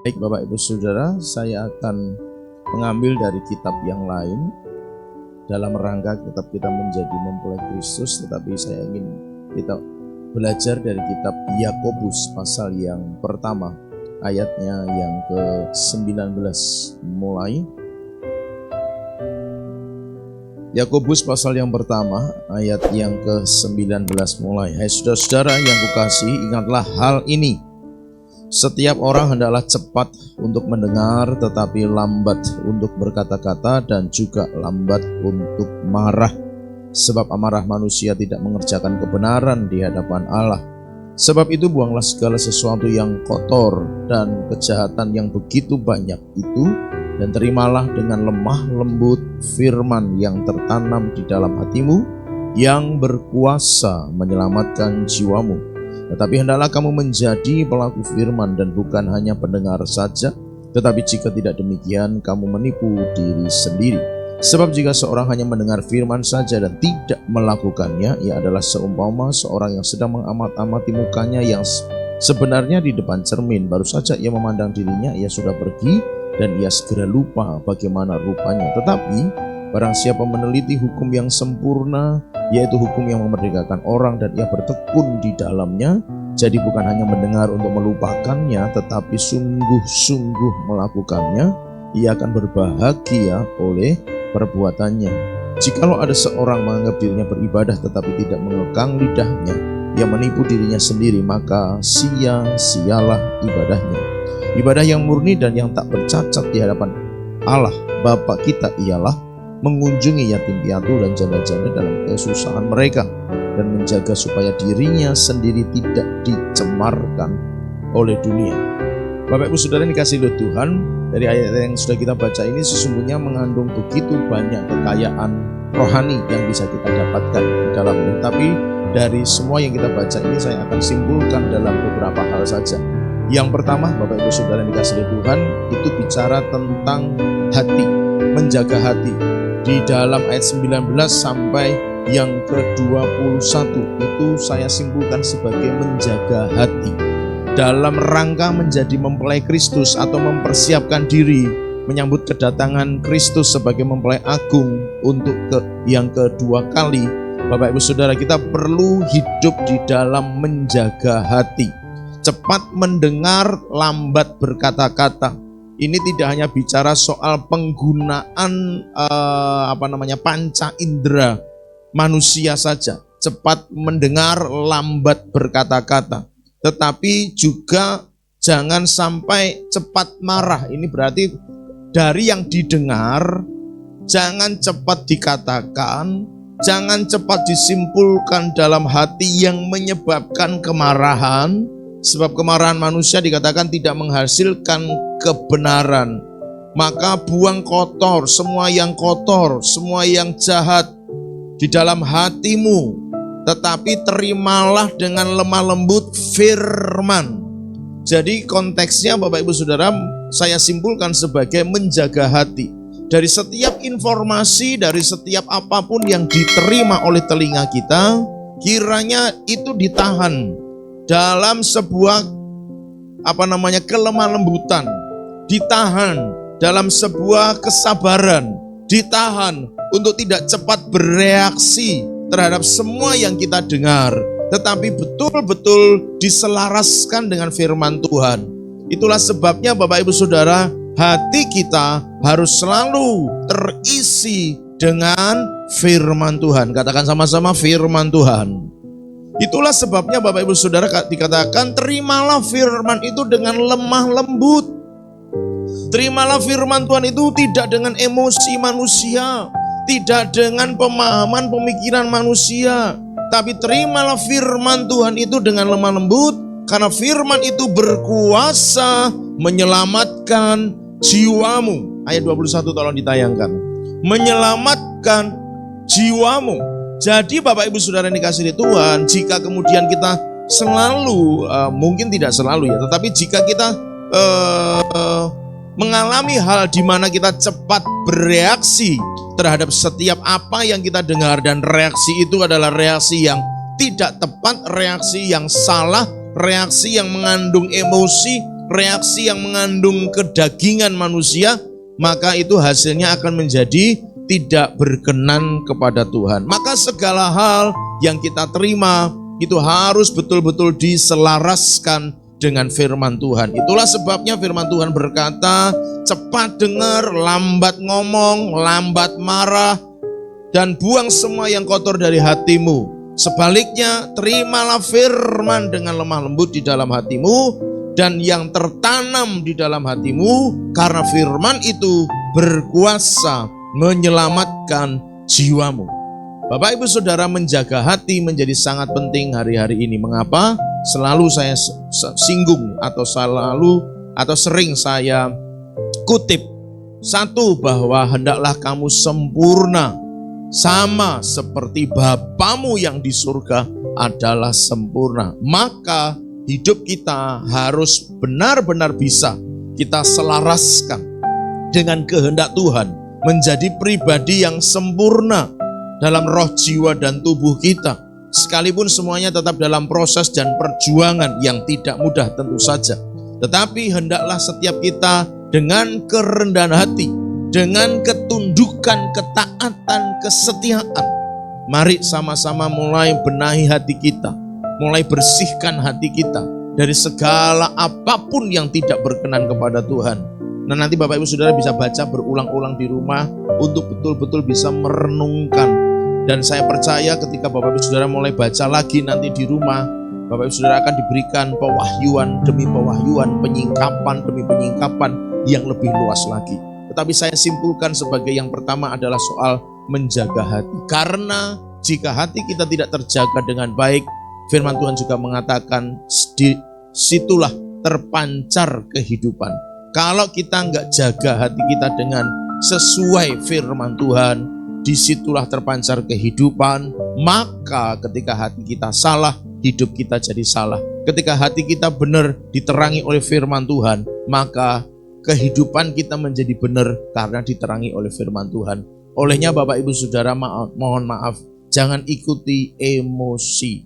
Baik Bapak Ibu Saudara, saya akan mengambil dari kitab yang lain dalam rangka kitab kita menjadi mempelai Kristus, tetapi saya ingin kita belajar dari kitab Yakobus pasal yang pertama, ayatnya yang ke-19 mulai. Yakobus pasal yang pertama, ayat yang ke-19 mulai. Hai saudara-saudara yang kukasihi, ingatlah hal ini. Setiap orang hendaklah cepat untuk mendengar, tetapi lambat untuk berkata-kata dan juga lambat untuk marah. Sebab amarah manusia tidak mengerjakan kebenaran di hadapan Allah. Sebab itu buanglah segala sesuatu yang kotor dan kejahatan yang begitu banyak itu, dan terimalah dengan lemah lembut firman yang tertanam di dalam hatimu, yang berkuasa menyelamatkan jiwamu. Tetapi hendaklah kamu menjadi pelaku firman dan bukan hanya pendengar saja, tetapi jika tidak demikian kamu menipu diri sendiri. Sebab jika seorang hanya mendengar firman saja dan tidak melakukannya, ia adalah seumpama seorang yang sedang mengamat-amati mukanya yang sebenarnya di depan cermin. Baru saja ia memandang dirinya, ia sudah pergi dan ia segera lupa bagaimana rupanya. Tetapi barang siapa meneliti hukum yang sempurna, yaitu hukum yang memerdekakan orang, dan ia bertekun di dalamnya, jadi bukan hanya mendengar untuk melupakannya, tetapi sungguh-sungguh melakukannya, ia akan berbahagia oleh perbuatannya. Jikalau ada seorang menganggap dirinya beribadah tetapi tidak mengekang lidahnya, ia menipu dirinya sendiri, maka sia-sialah ibadahnya. Ibadah yang murni dan yang tak bercacat di hadapan Allah Bapa kita ialah mengunjungi yatim piatu dan janda-janda dalam kesusahan mereka, dan menjaga supaya dirinya sendiri tidak dicemarkan oleh dunia. Bapak Ibu Saudara yang dikasihi oleh Tuhan, dari ayat yang sudah kita baca ini sesungguhnya mengandung begitu banyak kekayaan rohani yang bisa kita dapatkan di dalamnya. Tapi dari semua yang kita baca ini saya akan simpulkan dalam beberapa hal saja. Yang pertama, Bapak Ibu Saudara yang dikasihi oleh Tuhan, itu bicara tentang hati, menjaga hati. Di dalam ayat 19 sampai yang ke-21 itu saya simpulkan sebagai menjaga hati dalam rangka menjadi mempelai Kristus atau mempersiapkan diri menyambut kedatangan Kristus sebagai mempelai agung untuk yang kedua kali. Bapak Ibu Saudara, kita perlu hidup di dalam menjaga hati. Cepat mendengar, lambat berkata-kata. Ini tidak hanya bicara soal penggunaan panca indera manusia saja, cepat mendengar, lambat berkata-kata, tetapi juga jangan sampai cepat marah. Ini berarti dari yang didengar, jangan cepat dikatakan, jangan cepat disimpulkan dalam hati yang menyebabkan kemarahan. Sebab kemarahan manusia dikatakan tidak menghasilkan kebenaran. Maka buang kotor, semua yang jahat di dalam hatimu, tetapi terimalah dengan lemah lembut firman. Jadi konteksnya Bapak Ibu Saudara, saya simpulkan sebagai menjaga hati. Dari setiap informasi, dari setiap apapun yang diterima oleh telinga kita, kiranya itu ditahan dalam sebuah kelemah lembutan, ditahan dalam sebuah kesabaran, ditahan untuk tidak cepat bereaksi terhadap semua yang kita dengar, tetapi betul-betul diselaraskan dengan firman Tuhan. Itulah sebabnya Bapak Ibu Saudara, hati kita harus selalu terisi dengan firman Tuhan. Katakan sama-sama, firman Tuhan. Itulah sebabnya Bapak Ibu Saudara dikatakan terimalah firman itu dengan lemah lembut. Terimalah firman Tuhan itu tidak dengan emosi manusia, tidak dengan pemahaman pemikiran manusia, tapi terimalah firman Tuhan itu dengan lemah lembut, karena firman itu berkuasa menyelamatkan jiwamu. Ayat 21 tolong ditayangkan. Menyelamatkan jiwamu. Jadi Bapak Ibu Saudara yang dikasihi Tuhan, jika kemudian kita selalu, mungkin tidak selalu ya, tetapi jika kita mengalami hal di mana kita cepat bereaksi terhadap setiap apa yang kita dengar, dan reaksi itu adalah reaksi yang tidak tepat, reaksi yang salah, reaksi yang mengandung emosi, reaksi yang mengandung kedagingan manusia, maka itu hasilnya akan menjadi tidak berkenan kepada Tuhan. Maka segala hal yang kita terima itu harus betul-betul diselaraskan dengan firman Tuhan. Itulah sebabnya firman Tuhan berkata, cepat dengar, lambat ngomong, lambat marah, dan buang semua yang kotor dari hatimu. Sebaliknya, terimalah firman dengan lemah lembut di dalam hatimu, dan yang tertanam di dalam hatimu, karena firman itu berkuasa menyelamatkan jiwamu. Bapak Ibu Saudara, menjaga hati menjadi sangat penting hari-hari ini. Mengapa? Selalu saya singgung atau sering saya kutip. Satu, bahwa hendaklah kamu sempurna sama seperti Bapamu yang di surga adalah sempurna. Maka hidup kita harus benar-benar bisa kita selaraskan dengan kehendak Tuhan, menjadi pribadi yang sempurna dalam roh, jiwa, dan tubuh kita. Sekalipun semuanya tetap dalam proses dan perjuangan yang tidak mudah tentu saja. Tetapi hendaklah setiap kita dengan kerendahan hati, dengan ketundukan, ketaatan, kesetiaan. Mari sama-sama mulai benahi hati kita, mulai bersihkan hati kita dari segala apapun yang tidak berkenan kepada Tuhan. Nah, nanti Bapak Ibu Saudara bisa baca berulang-ulang di rumah untuk betul-betul bisa merenungkan. Dan saya percaya ketika Bapak Ibu Saudara mulai baca lagi nanti di rumah, Bapak Ibu Saudara akan diberikan pewahyuan demi pewahyuan, penyingkapan demi penyingkapan yang lebih luas lagi. Tetapi saya simpulkan sebagai yang pertama adalah soal menjaga hati. Karena jika hati kita tidak terjaga dengan baik, firman Tuhan juga mengatakan di situlah terpancar kehidupan. Kalau kita nggak jaga hati kita dengan sesuai firman Tuhan, disitulah terpancar kehidupan. Maka ketika hati kita salah, hidup kita jadi salah. Ketika hati kita benar diterangi oleh firman Tuhan, maka kehidupan kita menjadi benar karena diterangi oleh firman Tuhan. Olehnya Bapak Ibu Saudara, mohon maaf, jangan ikuti emosi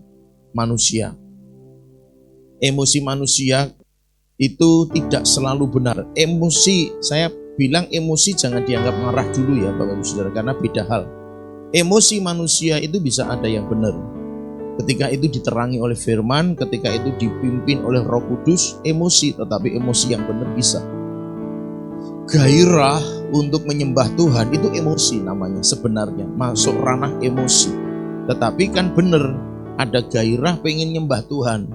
manusia. Emosi manusia itu tidak selalu benar. Emosi, saya bilang emosi jangan dianggap marah dulu ya Bapak Ibu Saudara, karena beda hal. Emosi manusia itu bisa ada yang benar. Ketika itu diterangi oleh firman, ketika itu dipimpin oleh Roh Kudus, emosi, tetapi emosi yang benar bisa. Gairah untuk menyembah Tuhan itu emosi namanya sebenarnya, masuk ranah emosi. Tetapi kan benar, ada gairah pengen nyembah Tuhan.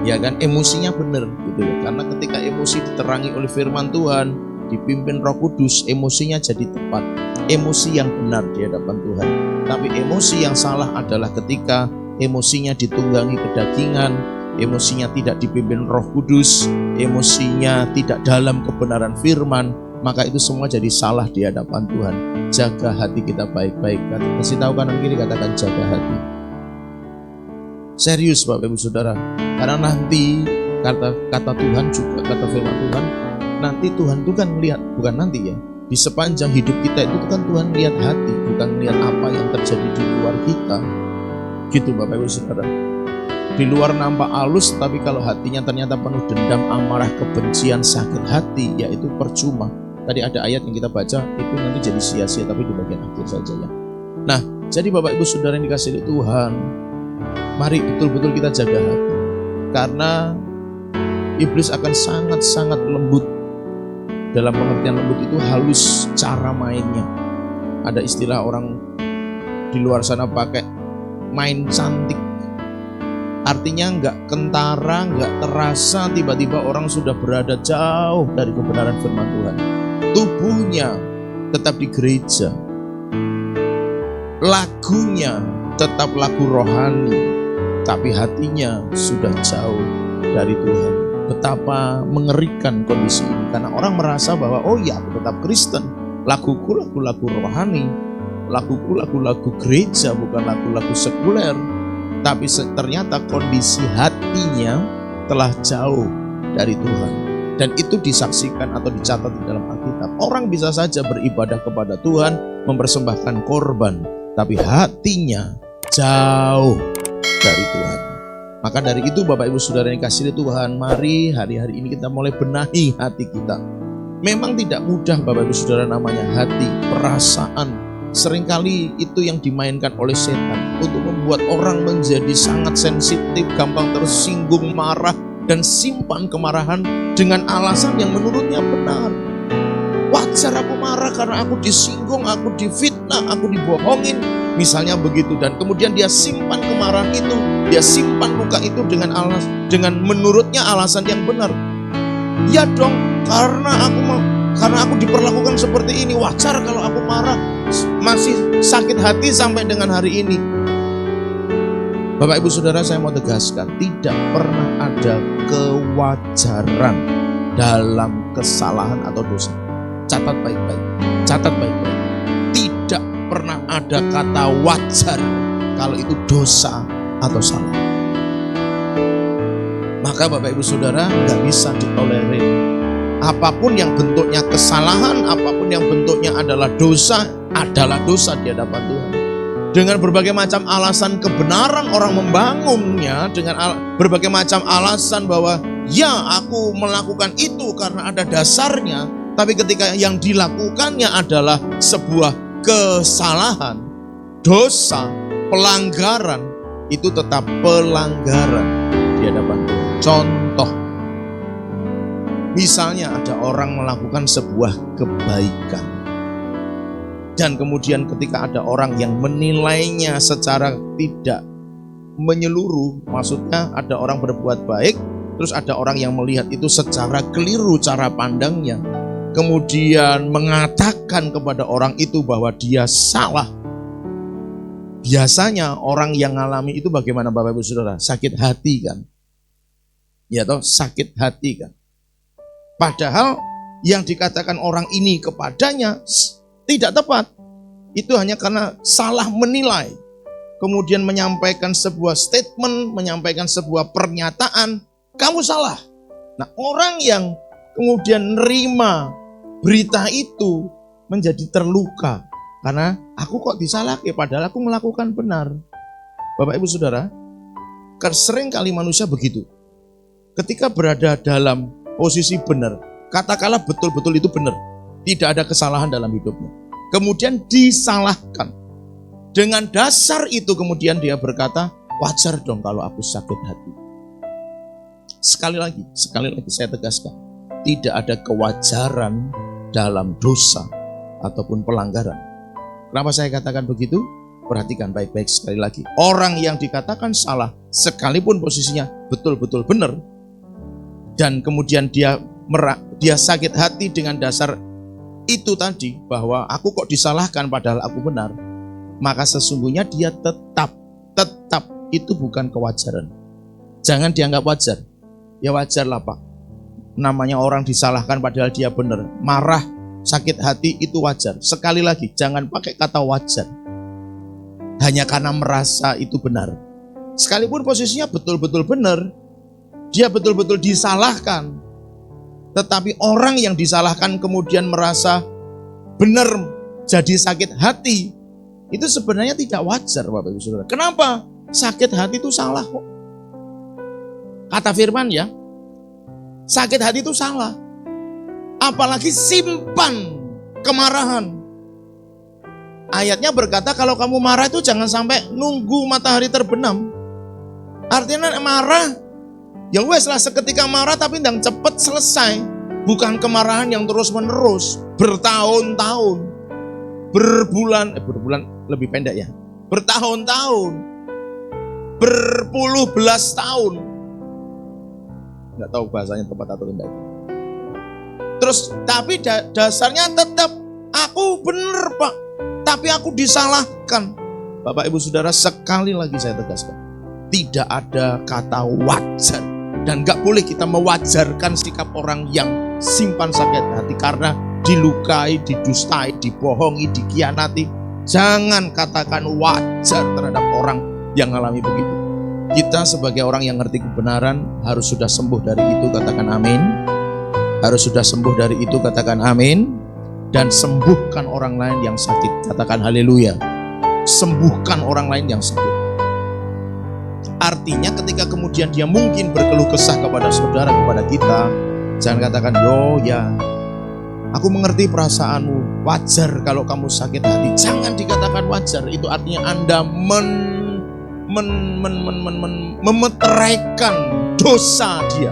Ya kan, emosinya benar gitu ya. Karena ketika emosi diterangi oleh firman Tuhan, dipimpin Roh Kudus, emosinya jadi tepat. Emosi yang benar di hadapan Tuhan. Tapi emosi yang salah adalah ketika emosinya ditunggangi kedagingan, emosinya tidak dipimpin Roh Kudus, emosinya tidak dalam kebenaran firman, maka itu semua jadi salah di hadapan Tuhan. Jaga hati kita baik-baik. Kasih tahu kanan kiri, katakan jaga hati. Serius Bapak Ibu Saudara, karena nanti kata Tuhan juga, kata firman Tuhan, nanti Tuhan itu kan melihat, bukan nanti ya, di sepanjang hidup kita itu kan Tuhan lihat hati, bukan lihat apa yang terjadi di luar kita. Gitu Bapak Ibu Saudara. Di luar nampak halus, tapi kalau hatinya ternyata penuh dendam, amarah, kebencian, sakit hati, ya itu percuma. Tadi ada ayat yang kita baca, itu nanti jadi sia-sia, tapi di bagian akhir saja ya. Nah, jadi Bapak Ibu Saudara yang dikasihi Tuhan, mari betul-betul kita jaga hati. Karena iblis akan sangat-sangat lembut. Dalam pengertian lembut itu halus cara mainnya. Ada istilah orang di luar sana pakai main cantik. Artinya nggak kentara, nggak terasa tiba-tiba orang sudah berada jauh dari kebenaran firman Tuhan. Tubuhnya tetap di gereja. Lagunya tetap lagu rohani, tapi hatinya sudah jauh dari Tuhan. Betapa mengerikan kondisi ini, karena orang merasa bahwa oh ya aku tetap Kristen, laguku lagu-lagu rohani, laguku lagu-lagu gereja, bukan lagu-lagu sekuler. Tapi ternyata kondisi hatinya telah jauh dari Tuhan. Dan itu disaksikan atau dicatat di dalam Alkitab. Orang bisa saja beribadah kepada Tuhan, mempersembahkan korban, tapi hatinya jauh dari Tuhan. Maka dari itu Bapak Ibu Saudara yang kasih Tuhan, mari hari-hari ini kita mulai benahi hati kita. Memang tidak mudah Bapak Ibu Saudara, namanya hati, perasaan. Seringkali itu yang dimainkan oleh setan untuk membuat orang menjadi sangat sensitif, gampang tersinggung, marah, dan simpan kemarahan dengan alasan yang menurutnya benar. Wajar aku marah karena aku disinggung, aku difitnah, aku dibohongin, misalnya begitu. Dan kemudian dia simpan kemarahan itu, dia simpan luka itu dengan menurutnya alasan yang benar. Ya dong, karena aku diperlakukan seperti ini, wajar kalau aku marah, masih sakit hati sampai dengan hari ini. Bapak Ibu Saudara, saya mau tegaskan, tidak pernah ada kewajaran dalam kesalahan atau dosa. Catat baik-baik, catat baik-baik. Tidak pernah ada kata wajar kalau itu dosa atau salah. Maka Bapak Ibu Saudara, gak bisa ditolerir. Apapun yang bentuknya kesalahan, apapun yang bentuknya adalah dosa di hadapan Tuhan. Dengan berbagai macam alasan kebenaran orang membangunnya, dengan berbagai macam alasan bahwa ya aku melakukan itu karena ada dasarnya. Tapi ketika yang dilakukannya adalah sebuah kesalahan, dosa, pelanggaran, itu tetap pelanggaran di hadapan Tuhan. Contoh, misalnya ada orang melakukan sebuah kebaikan, dan kemudian ketika ada orang yang menilainya secara tidak menyeluruh, maksudnya ada orang berbuat baik, terus ada orang yang melihat itu secara keliru cara pandangnya, kemudian mengatakan kepada orang itu bahwa dia salah. Biasanya orang yang ngalami itu bagaimana Bapak Ibu Saudara? Sakit hati kan? Ya toh, sakit hati kan? Padahal yang dikatakan orang ini kepadanya tidak tepat. Itu hanya karena salah menilai. Kemudian menyampaikan sebuah statement, menyampaikan sebuah pernyataan, kamu salah. Nah, orang yang kemudian nerima berita itu menjadi terluka. Karena aku kok disalahkan, padahal aku melakukan benar. Bapak Ibu Saudara, sering kali manusia begitu. Ketika berada dalam posisi benar, katakanlah betul-betul itu benar, tidak ada kesalahan dalam hidupnya, kemudian disalahkan. Dengan dasar itu kemudian dia berkata, wajar dong kalau aku sakit hati. Sekali lagi saya tegaskan, tidak ada kewajaran dalam dosa ataupun pelanggaran. Kenapa saya katakan begitu? Perhatikan baik-baik sekali lagi. Orang yang dikatakan salah, sekalipun posisinya betul-betul benar, dan kemudian dia sakit hati dengan dasar itu tadi, bahwa aku kok disalahkan padahal aku benar, maka sesungguhnya dia tetap itu bukan kewajaran. Jangan dianggap wajar. Ya wajar lah Pak, namanya orang disalahkan padahal dia benar, marah, sakit hati, itu wajar. Sekali lagi, jangan pakai kata wajar hanya karena merasa itu benar. Sekalipun posisinya betul-betul benar, dia betul-betul disalahkan, tetapi orang yang disalahkan kemudian merasa benar, jadi sakit hati, itu sebenarnya tidak wajar Bapak Ibu Saudara. Kenapa? Sakit hati itu salah kok. Kata firman ya, sakit hati itu salah. Apalagi simpan kemarahan. Ayatnya berkata kalau kamu marah itu jangan sampai nunggu matahari terbenam. Artinya marah, ya wes lah seketika marah tapi ndang cepet selesai. Bukan kemarahan yang terus menerus, bertahun-tahun, berbulan lebih pendek ya, bertahun-tahun, berpuluh belas tahun. Nggak tahu bahasanya tepat atau tidak. Terus tapi dasarnya tetap aku benar Pak, tapi aku disalahkan. Bapak Ibu Saudara, sekali lagi saya tegaskan, tidak ada kata wajar, dan nggak boleh kita mewajarkan sikap orang yang simpan sakit hati karena dilukai, didustai, dibohongi, dikhianati. Jangan katakan wajar terhadap orang yang mengalami begitu. Kita sebagai orang yang ngerti kebenaran harus sudah sembuh dari itu, katakan amin. Harus sudah sembuh dari itu, katakan amin. Dan sembuhkan orang lain yang sakit, katakan haleluya. Sembuhkan orang lain yang sakit. Artinya ketika kemudian dia mungkin berkeluh kesah kepada saudara, kepada kita, jangan katakan, "Yo ya, aku mengerti perasaanmu, wajar kalau kamu sakit hati." Jangan dikatakan wajar, itu artinya Anda memeteraikan dosa dia.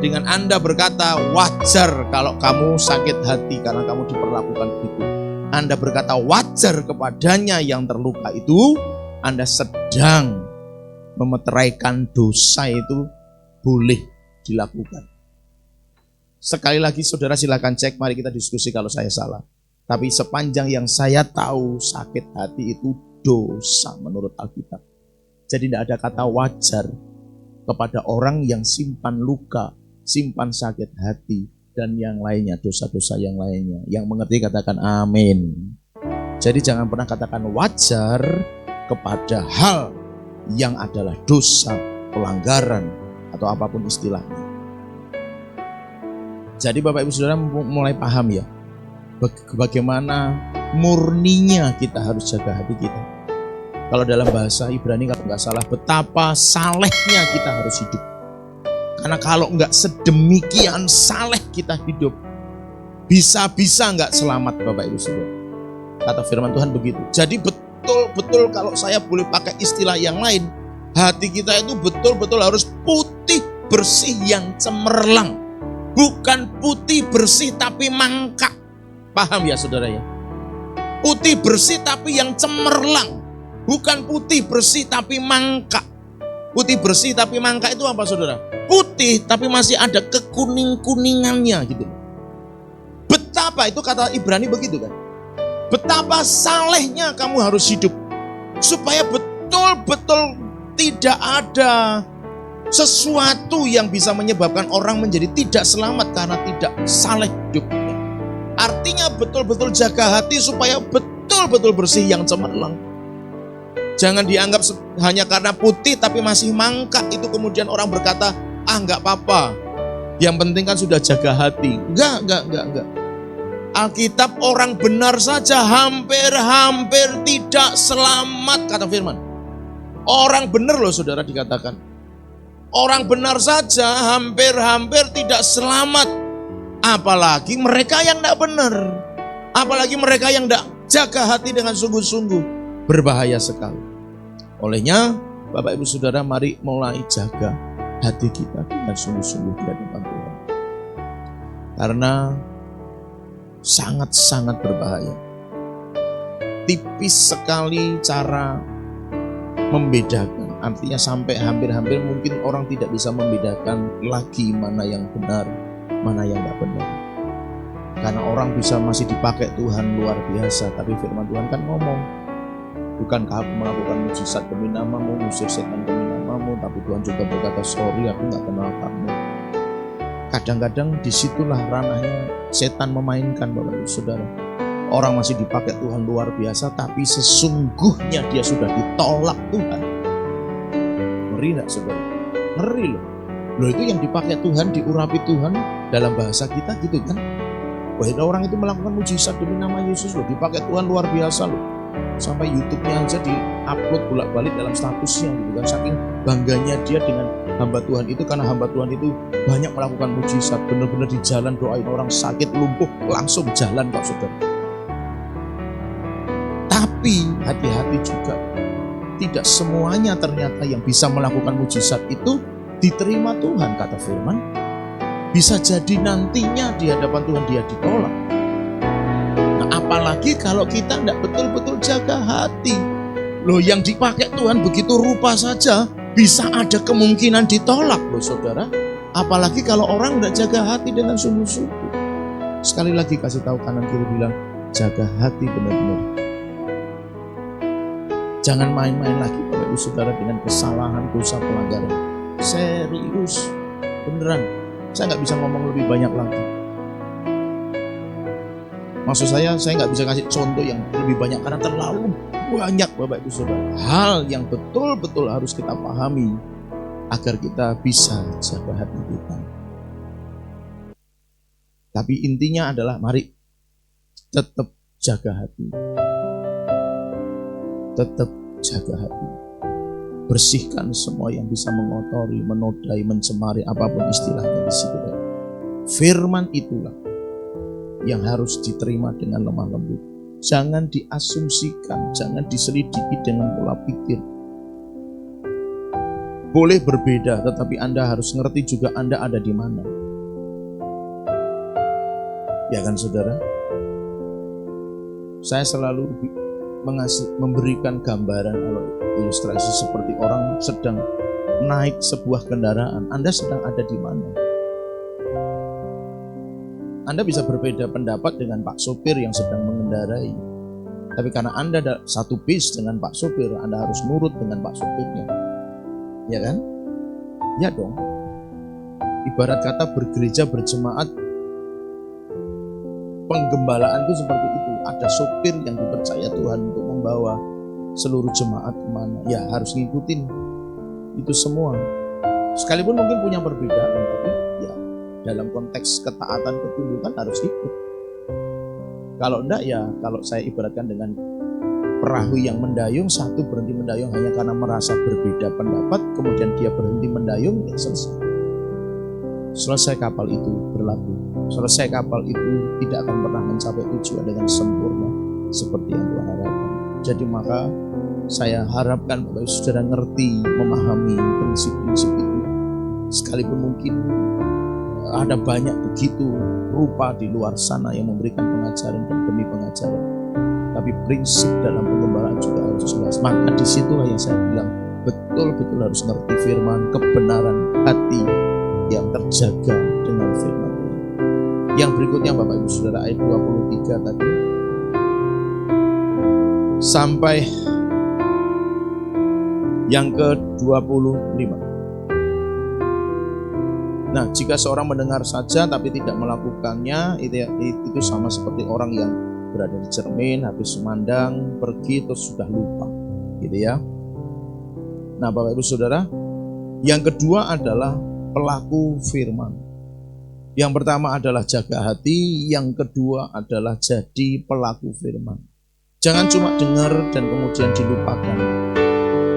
Dengan Anda berkata wajar kalau kamu sakit hati karena kamu diperlakukan begitu, Anda berkata wajar kepadanya yang terluka itu, Anda sedang memeteraikan dosa itu boleh dilakukan. Sekali lagi saudara silakan cek, mari kita diskusi kalau saya salah. Tapi sepanjang yang saya tahu, sakit hati itu dosa menurut Alkitab. Jadi tidak ada kata wajar kepada orang yang simpan luka, simpan sakit hati, dan yang lainnya, dosa-dosa yang lainnya. Yang mengerti katakan amin. Jadi jangan pernah katakan wajar kepada hal yang adalah dosa, pelanggaran, atau apapun istilahnya. Jadi Bapak Ibu Saudara mulai paham ya, bagaimana murninya kita harus jaga hati kita. Kalau dalam bahasa Ibrani kalau nggak salah, betapa salehnya kita harus hidup. Karena kalau nggak sedemikian saleh kita hidup, bisa-bisa nggak selamat Bapak Ibu Saudara. Kata firman Tuhan begitu. Jadi betul-betul kalau saya boleh pakai istilah yang lain, hati kita itu betul-betul harus putih bersih yang cemerlang. Bukan putih bersih tapi mangkak. Paham ya saudara ya? Putih bersih tapi yang cemerlang. Bukan putih bersih tapi mangkak. Putih bersih tapi mangkak itu apa saudara? Putih tapi masih ada kekuning-kuningannya gitu. Betapa itu kata Ibrani begitu kan? Betapa salehnya kamu harus hidup supaya betul-betul tidak ada sesuatu yang bisa menyebabkan orang menjadi tidak selamat karena tidak saleh hidupnya. Artinya betul-betul jaga hati supaya betul-betul bersih yang cemerlang. Jangan dianggap hanya karena putih tapi masih mangkak itu kemudian orang berkata, "Ah, enggak apa-apa. Yang penting kan sudah jaga hati." Enggak. Alkitab orang benar saja hampir tidak selamat kata firman. Orang benar loh saudara dikatakan. Orang benar saja hampir tidak selamat. Apalagi mereka yang tidak benar. Apalagi mereka yang tidak jaga hati dengan sungguh-sungguh. Berbahaya sekali. Olehnya Bapak Ibu Saudara mari mulai jaga hati kita dengan sungguh-sungguh di hadapan Tuhan. Karena sangat-sangat berbahaya. Tipis sekali cara membedakan. Artinya sampai hampir mungkin orang tidak bisa membedakan lagi mana yang benar, mana yang tidak benar. Karena orang bisa masih dipakai Tuhan luar biasa. Tapi firman Tuhan kan ngomong, bukankah aku melakukan mujizat demi namamu, ngusir setan demi namamu, tapi Tuhan juga berkata, sorry aku gak kenal kamu. Kadang-kadang disitulah ranahnya setan memainkan Bapak Ibu Saudara. Orang masih dipakai Tuhan luar biasa, tapi sesungguhnya dia sudah ditolak Tuhan. Ngeri gak saudara? Ngeri loh. Loh itu yang dipakai Tuhan, diurapi Tuhan dalam bahasa kita gitu kan. Bahwa orang itu melakukan mujizat demi nama Yesus loh, dipakai Tuhan luar biasa loh. Sampai YouTube-nya aja di-upload bolak-balik dalam statusnya gitu kan. Saking bangganya dia dengan hamba Tuhan itu, karena hamba Tuhan itu banyak melakukan mujizat. Benar-benar di jalan doain orang sakit lumpuh langsung jalan kok saudara. Tapi hati-hati juga, tidak semuanya ternyata yang bisa melakukan mujizat itu diterima Tuhan kata firman. Bisa jadi nantinya di hadapan Tuhan dia ditolak. Nah, apalagi kalau kita tidak betul-betul jaga hati. Loh yang dipakai Tuhan begitu rupa saja bisa ada kemungkinan ditolak loh saudara. Apalagi kalau orang tidak jaga hati dengan sungguh-sungguh. Sekali lagi kasih tahu kanan kiri bilang, jaga hati benar-benar. Jangan main-main lagi Bapak Ibu Saudara dengan kesalahan, dosa, pelanggaran. Serius, beneran. Saya nggak bisa ngomong lebih banyak lagi. Maksud saya nggak bisa kasih contoh yang lebih banyak karena terlalu banyak Bapak Ibu Saudara. Hal yang betul-betul harus kita pahami agar kita bisa jaga hati kita. Tapi intinya adalah mari tetap jaga hati. Tetap jaga hati. Bersihkan semua yang bisa mengotori, menodai, mencemari, apapun istilahnya di situ. Firman itulah yang harus diterima dengan lemah lembut. Jangan diasumsikan, jangan diselidiki dengan pola pikir. Boleh berbeda, tetapi Anda harus ngerti juga Anda ada di mana. Ya kan saudara? Saya selalu memberikan gambaran atau ilustrasi seperti orang sedang naik sebuah kendaraan. Anda sedang ada di mana? Anda bisa berbeda pendapat dengan Pak sopir yang sedang mengendarai. Tapi karena Anda ada satu bis dengan Pak sopir, Anda harus nurut dengan Pak sopirnya. Ya kan? Ya dong. Ibarat kata bergereja berjemaat, penggembalaan itu seperti itu. Ada sopir yang dipercaya Tuhan untuk membawa seluruh jemaat kemana. Ya harus ngikutin itu semua. Sekalipun mungkin punya perbedaan, tapi ya dalam konteks ketaatan ketundukan harus ikut. Kalau enggak ya, kalau saya ibaratkan dengan perahu yang mendayung, satu berhenti mendayung hanya karena merasa berbeda pendapat, kemudian dia berhenti mendayung, ya selesai. Selesai kapal itu berlabuh. Selesai kapal itu tidak akan pernah mencapai tujuan dengan sempurna seperti yang Tuhan harapkan. Jadi maka saya harapkan Bapak Ibu Saudara ngerti, memahami prinsip-prinsip itu. Sekalipun mungkin ada banyak begitu rupa di luar sana yang memberikan pengajaran dan demi pengajaran. Tapi prinsip dalam penggembalaan juga harus jelas. Maka disitulah yang saya bilang, betul-betul harus ngerti firman, kebenaran hati yang terjaga dengan firman. Yang berikutnya Bapak Ibu Saudara, ayat 23 tadi sampai yang ke-25. Nah, jika seorang mendengar saja tapi tidak melakukannya, itu sama seperti orang yang berada di cermin, habis memandang, pergi terus sudah lupa, gitu ya. Nah, Bapak Ibu Saudara, yang kedua adalah pelaku firman. Yang pertama adalah jaga hati, yang kedua adalah jadi pelaku firman. Jangan cuma dengar dan kemudian dilupakan,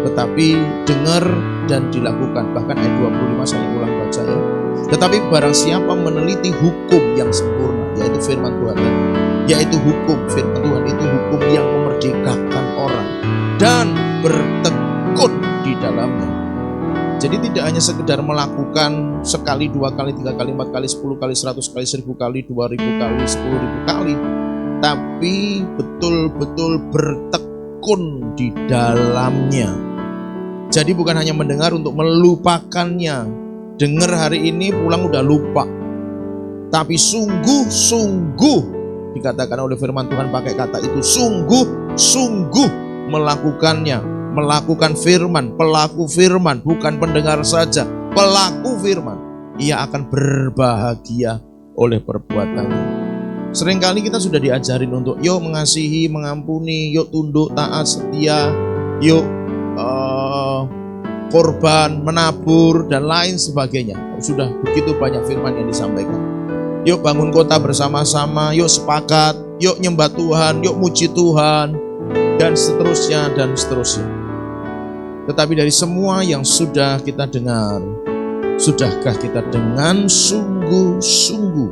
tetapi dengar dan dilakukan. Bahkan ayat 25 saya ulang baca ya. Tetapi barang siapa meneliti hukum yang sempurna, yaitu firman Tuhan, yaitu hukum, firman Tuhan itu hukum yang memerdekakan orang dan bertekun di dalamnya. Jadi tidak hanya sekedar melakukan sekali, 2 kali, 3 kali, 4 kali, 10 kali, 100 kali, 1000 kali, 2000 kali, 10.000 kali, tapi betul-betul bertekun di dalamnya. Jadi bukan hanya mendengar untuk melupakannya. Dengar hari ini pulang udah lupa. Tapi sungguh-sungguh dikatakan oleh firman Tuhan pakai kata itu, sungguh-sungguh melakukannya. Melakukan firman, pelaku firman, bukan pendengar saja, pelaku firman. Ia akan berbahagia oleh perbuatannya. Seringkali kita sudah diajarin untuk yuk mengasihi, mengampuni, yuk tunduk, taat, setia, yuk korban, menabur, dan lain sebagainya. Sudah begitu banyak firman yang disampaikan. Yuk bangun kota bersama-sama, yuk sepakat, yuk nyembah Tuhan, yuk muji Tuhan, dan seterusnya, dan seterusnya. Tetapi dari semua yang sudah kita dengar, sudahkah kita dengan sungguh-sungguh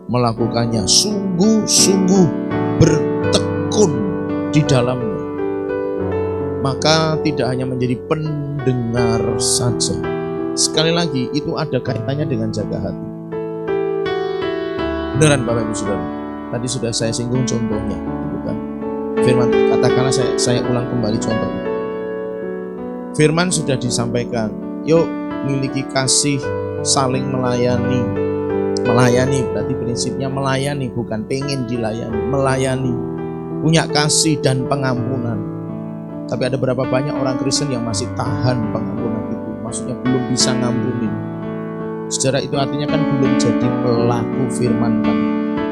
melakukannya, sungguh-sungguh bertekun di dalamnya? Maka tidak hanya menjadi pendengar saja. Sekali lagi, itu ada kaitannya dengan jaga hati. Beneran Bapak Ibu Saudara, tadi sudah saya singgung contohnya, gitu kan? Firman, katakanlah saya ulang kembali contohnya. Firman sudah disampaikan, yuk miliki kasih, saling melayani. Melayani berarti prinsipnya melayani, bukan pengen dilayani, melayani. Punya kasih dan pengampunan. Tapi ada berapa banyak orang Kristen yang masih tahan pengampunan itu, maksudnya belum bisa ngampunin. Secara itu artinya kan belum jadi pelaku firman kan.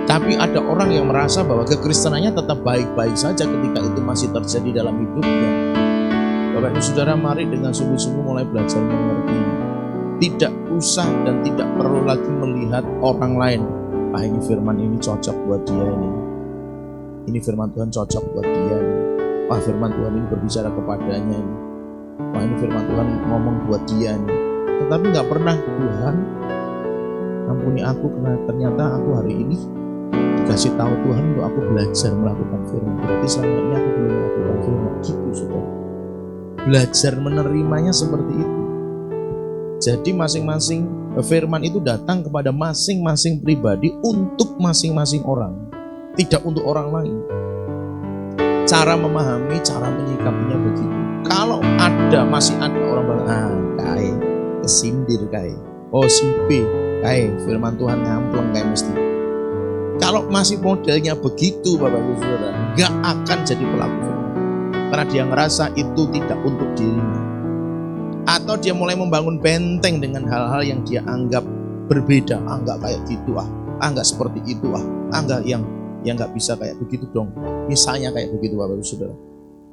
Tapi ada orang yang merasa bahwa kekristenannya tetap baik-baik saja ketika itu masih terjadi dalam hidupnya. Bapak Ibu Saudara, mari dengan sungguh-sungguh mulai belajar mengerti. Tidak usah dan tidak perlu lagi melihat orang lain. Ah, ini firman ini cocok buat dia ini. Ini firman Tuhan cocok buat dia ini. Wah, firman Tuhan ini berbicara kepadanya ini. wah ini firman Tuhan ngomong buat dia nih. Tetapi nggak pernah, Tuhan ampuni aku karena ternyata aku hari ini dikasih tahu Tuhan untuk aku belajar melakukan firman. Berarti selama ini aku belum melakukan firman. Gitu sudah. Belajar menerimanya seperti itu. Jadi masing-masing firman itu datang kepada masing-masing pribadi untuk masing-masing orang, tidak untuk orang lain. Cara memahami, cara menyikapinya begitu. Kalau masih ada orang bilang, kae kesindir kae, oh simpe kae firman Tuhan ngampleng kae mesti. Kalau masih modelnya begitu Bapak Ibu Saudara, gak akan jadi pelaku firman. Karena dia ngerasa itu tidak untuk dirinya. Atau dia mulai membangun benteng dengan hal-hal yang dia anggap berbeda. Enggak kayak gitu enggak seperti itu enggak yang enggak bisa kayak begitu dong. Misalnya kayak begitu Bapak Ibu Saudara.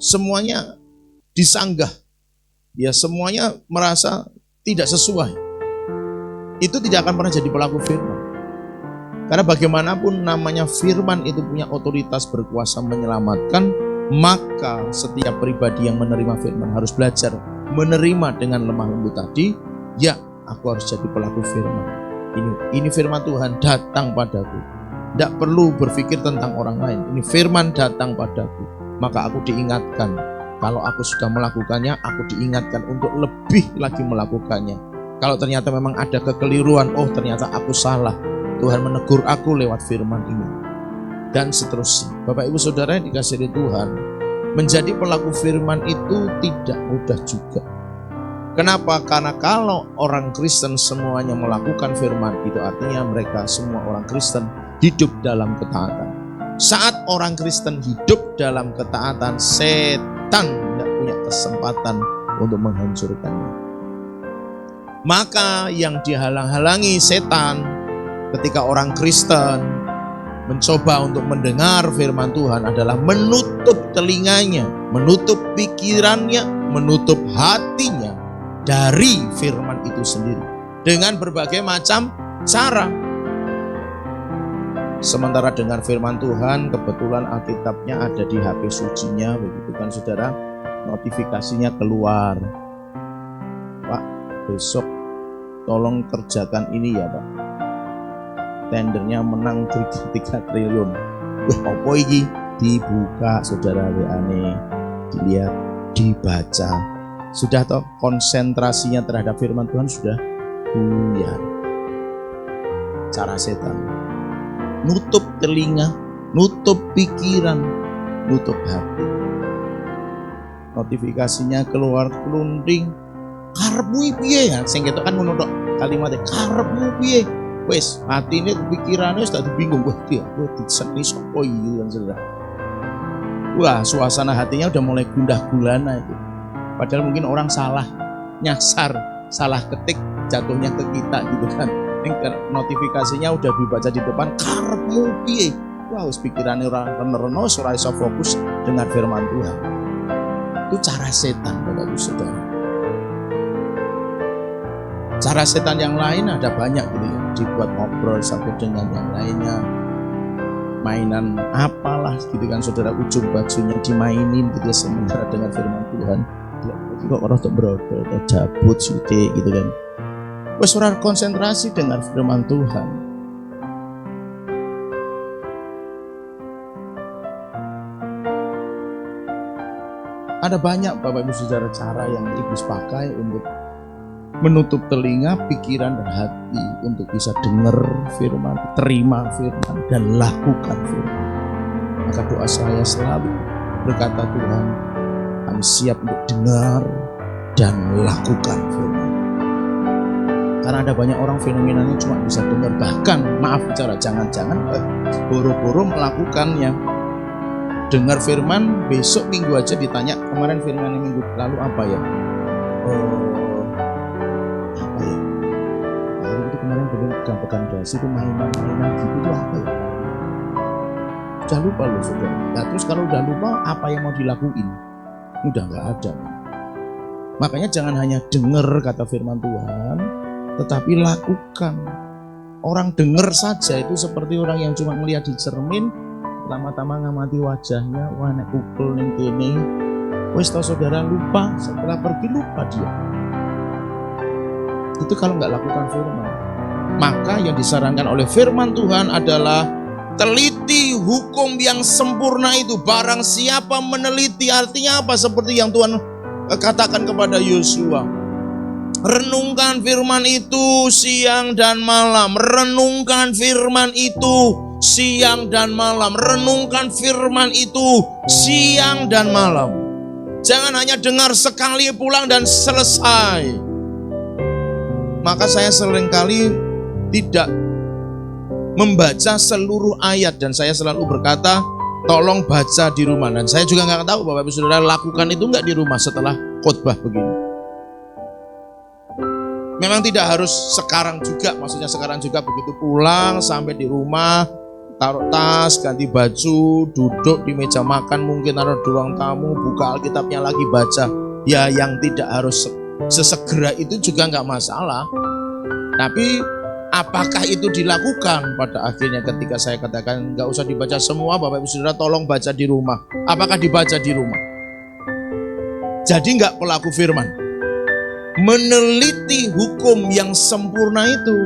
Semuanya disanggah. Ya semuanya merasa tidak sesuai. Itu tidak akan pernah jadi pelaku firman. Karena bagaimanapun namanya firman itu punya otoritas berkuasa menyelamatkan, maka setiap pribadi yang menerima firman harus belajar menerima dengan lemah lembut tadi. Ya, aku harus jadi pelaku firman. Ini firman Tuhan datang padaku. Tidak perlu berpikir tentang orang lain. Ini firman datang padaku. Maka aku diingatkan. Kalau aku sudah melakukannya, aku diingatkan untuk lebih lagi melakukannya. Kalau ternyata memang ada kekeliruan, oh ternyata aku salah, Tuhan menegur aku lewat firman ini. Dan seterusnya. Bapak Ibu Saudara yang dikasihi Tuhan, menjadi pelaku firman itu tidak mudah juga. Kenapa? Karena kalau orang Kristen semuanya melakukan firman, itu artinya mereka semua orang Kristen hidup dalam ketaatan. Saat orang Kristen hidup dalam ketaatan, setan tidak punya kesempatan untuk menghancurkannya. Maka yang dihalang-halangi setan ketika orang Kristen mencoba untuk mendengar firman Tuhan adalah menutup telinganya, menutup pikirannya, menutup hatinya dari firman itu sendiri dengan berbagai macam cara. Sementara dengan firman Tuhan, kebetulan Alkitabnya ada di HP sucinya, begitu kan saudara, notifikasinya keluar, Pak besok tolong kerjakan ini ya Pak, tendernya menang 3 triliun. Wah apa ini? Dibuka saudara WA-nya, dilihat, dibaca, sudah toh konsentrasinya terhadap firman Tuhan sudah buyar. Cara setan nutup telinga, nutup pikiran, nutup hati. Notifikasinya keluar kelunding, karepmu piye ya? Sing ketok kan ngono tok kalimatnya, karepmu piye? Wes hati ini pikirannya sudah bingung, wah dia diseni sopo iki kan saudara. Wah suasana hatinya udah mulai gundah gulana itu. Padahal mungkin orang salah nyasar, salah ketik, jatuhnya ke kita gitu kan. Notifikasinya udah dibaca di depan, karepmu piye? Wah pikirannya orang reno-reno, ora iso fokus dengan firman Tuhan. Itu cara setan Bapak Ibu Saudara. Cara setan yang lain ada banyak gitu ya, dibuat ngobrol satu dengan yang lainnya, mainan apalah gitu kan saudara, ujung bajunya dimainin gitu ya, sementara dengan firman Tuhan kok orang tuh brodol atau jabut suci gitu kan. Wes ora konsentrasi dengan firman Tuhan. Ada banyak Bapak Ibu Saudara cara yang iblis pakai untuk menutup telinga, pikiran, dan hati untuk bisa dengar firman, terima firman, dan lakukan firman. Maka doa saya selalu berkata, Tuhan, kami siap untuk dengar dan lakukan firman. Karena ada banyak orang fenomenanya cuma bisa dengar, bahkan maaf bicara, jangan-jangan boro-boro melakukannya. Dengar firman, besok minggu aja ditanya, kemarin firman minggu lalu apa ya? Apa ya? Hari itu kemarin belum dampakkan dasi itu mainan-mainan gitu itu apa ya? Udah lupa loh saudara. Nah, terus kalau udah lupa apa yang mau dilakuin? Udah nggak ada. Makanya jangan hanya dengar kata firman Tuhan, tetapi lakukan. Orang dengar saja itu seperti orang yang cuma melihat di cermin, pertama-tama ngamati wajahnya, wah nek kukul ning kene, Wis tau saudara lupa, setelah pergi lupa dia. Itu kalau nggak lakukan firman. Maka yang disarankan oleh firman Tuhan adalah teliti hukum yang sempurna itu. Barang siapa meneliti, artinya apa? Seperti yang Tuhan katakan kepada Yosua. Renungkan firman itu siang dan malam. Renungkan firman itu siang dan malam. Renungkan firman itu siang dan malam. Jangan hanya dengar sekali pulang dan selesai. Maka saya seringkali tidak membaca seluruh ayat, dan saya selalu berkata tolong baca di rumah. Dan saya juga nggak tahu Bapak Ibu Saudara lakukan itu nggak di rumah setelah khotbah begini. Memang tidak harus sekarang juga, maksudnya sekarang juga begitu pulang sampai di rumah taruh tas, ganti baju, duduk di meja makan, mungkin taruh di ruang tamu, buka Alkitabnya lagi baca. Ya yang tidak harus sesegera itu juga nggak masalah. Tapi apakah itu dilakukan? Pada akhirnya ketika saya katakan nggak usah dibaca semua, Bapak Ibu Saudara tolong baca di rumah. Apakah dibaca di rumah? Jadi nggak pelaku firman meneliti hukum yang sempurna itu.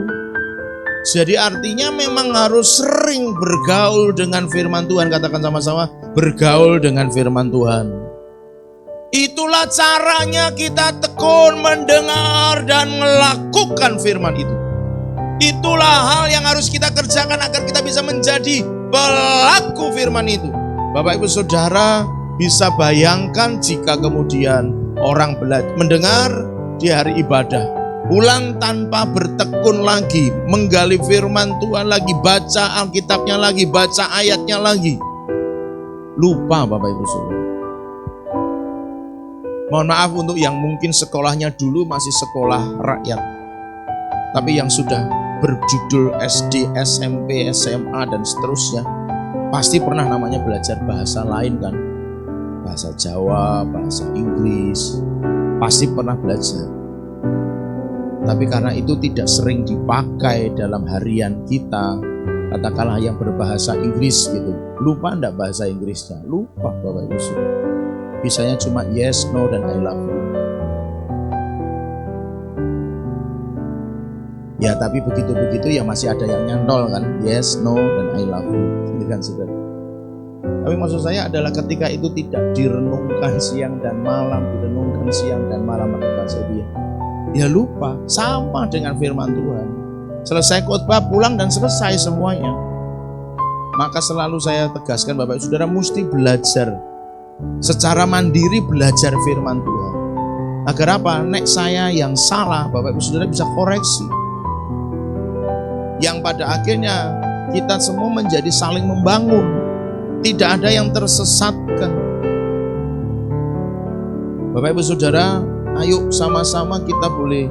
Jadi artinya memang harus sering bergaul dengan firman Tuhan. Katakan sama-sama, bergaul dengan firman Tuhan. Itulah caranya kita tekun mendengar dan melakukan firman itu. Itulah hal yang harus kita kerjakan agar kita bisa menjadi pelaku firman itu. Bapak Ibu Saudara bisa bayangkan jika kemudian orang mendengar di hari ibadah, pulang tanpa bertekun lagi, menggali firman Tuhan lagi, baca Alkitabnya lagi, baca ayatnya lagi. Lupa Bapak Ibu Saudara. Mohon maaf untuk yang mungkin sekolahnya dulu masih sekolah rakyat, tapi yang sudah berjudul SD, SMP, SMA dan seterusnya, pasti pernah namanya belajar bahasa lain kan? Bahasa Jawa, bahasa Inggris, pasti pernah belajar. Tapi karena itu tidak sering dipakai dalam harian kita, katakanlah yang berbahasa Inggris gitu, lupa enggak bahasa Inggrisnya? Lupa Bapak Ibu Saudara. Bisanya cuma yes, no, dan I love you. Ya tapi begitu-begitu ya masih ada yang nyantol kan, yes, no, dan I love you, gitu kan saudara. Tapi maksud saya adalah ketika itu tidak direnungkan siang dan malam, direnungkan siang dan malam, maka bahasa dia, ya lupa, sama dengan firman Tuhan. Selesai khotbah pulang dan selesai semuanya. Maka selalu saya tegaskan Bapak Saudara mesti belajar secara mandiri, belajar firman Tuhan. Agar apa? Nek saya yang salah, Bapak Ibu Saudara bisa koreksi. Yang pada akhirnya kita semua menjadi saling membangun. Tidak ada yang tersesatkan. Bapak Ibu Saudara, ayo sama-sama kita boleh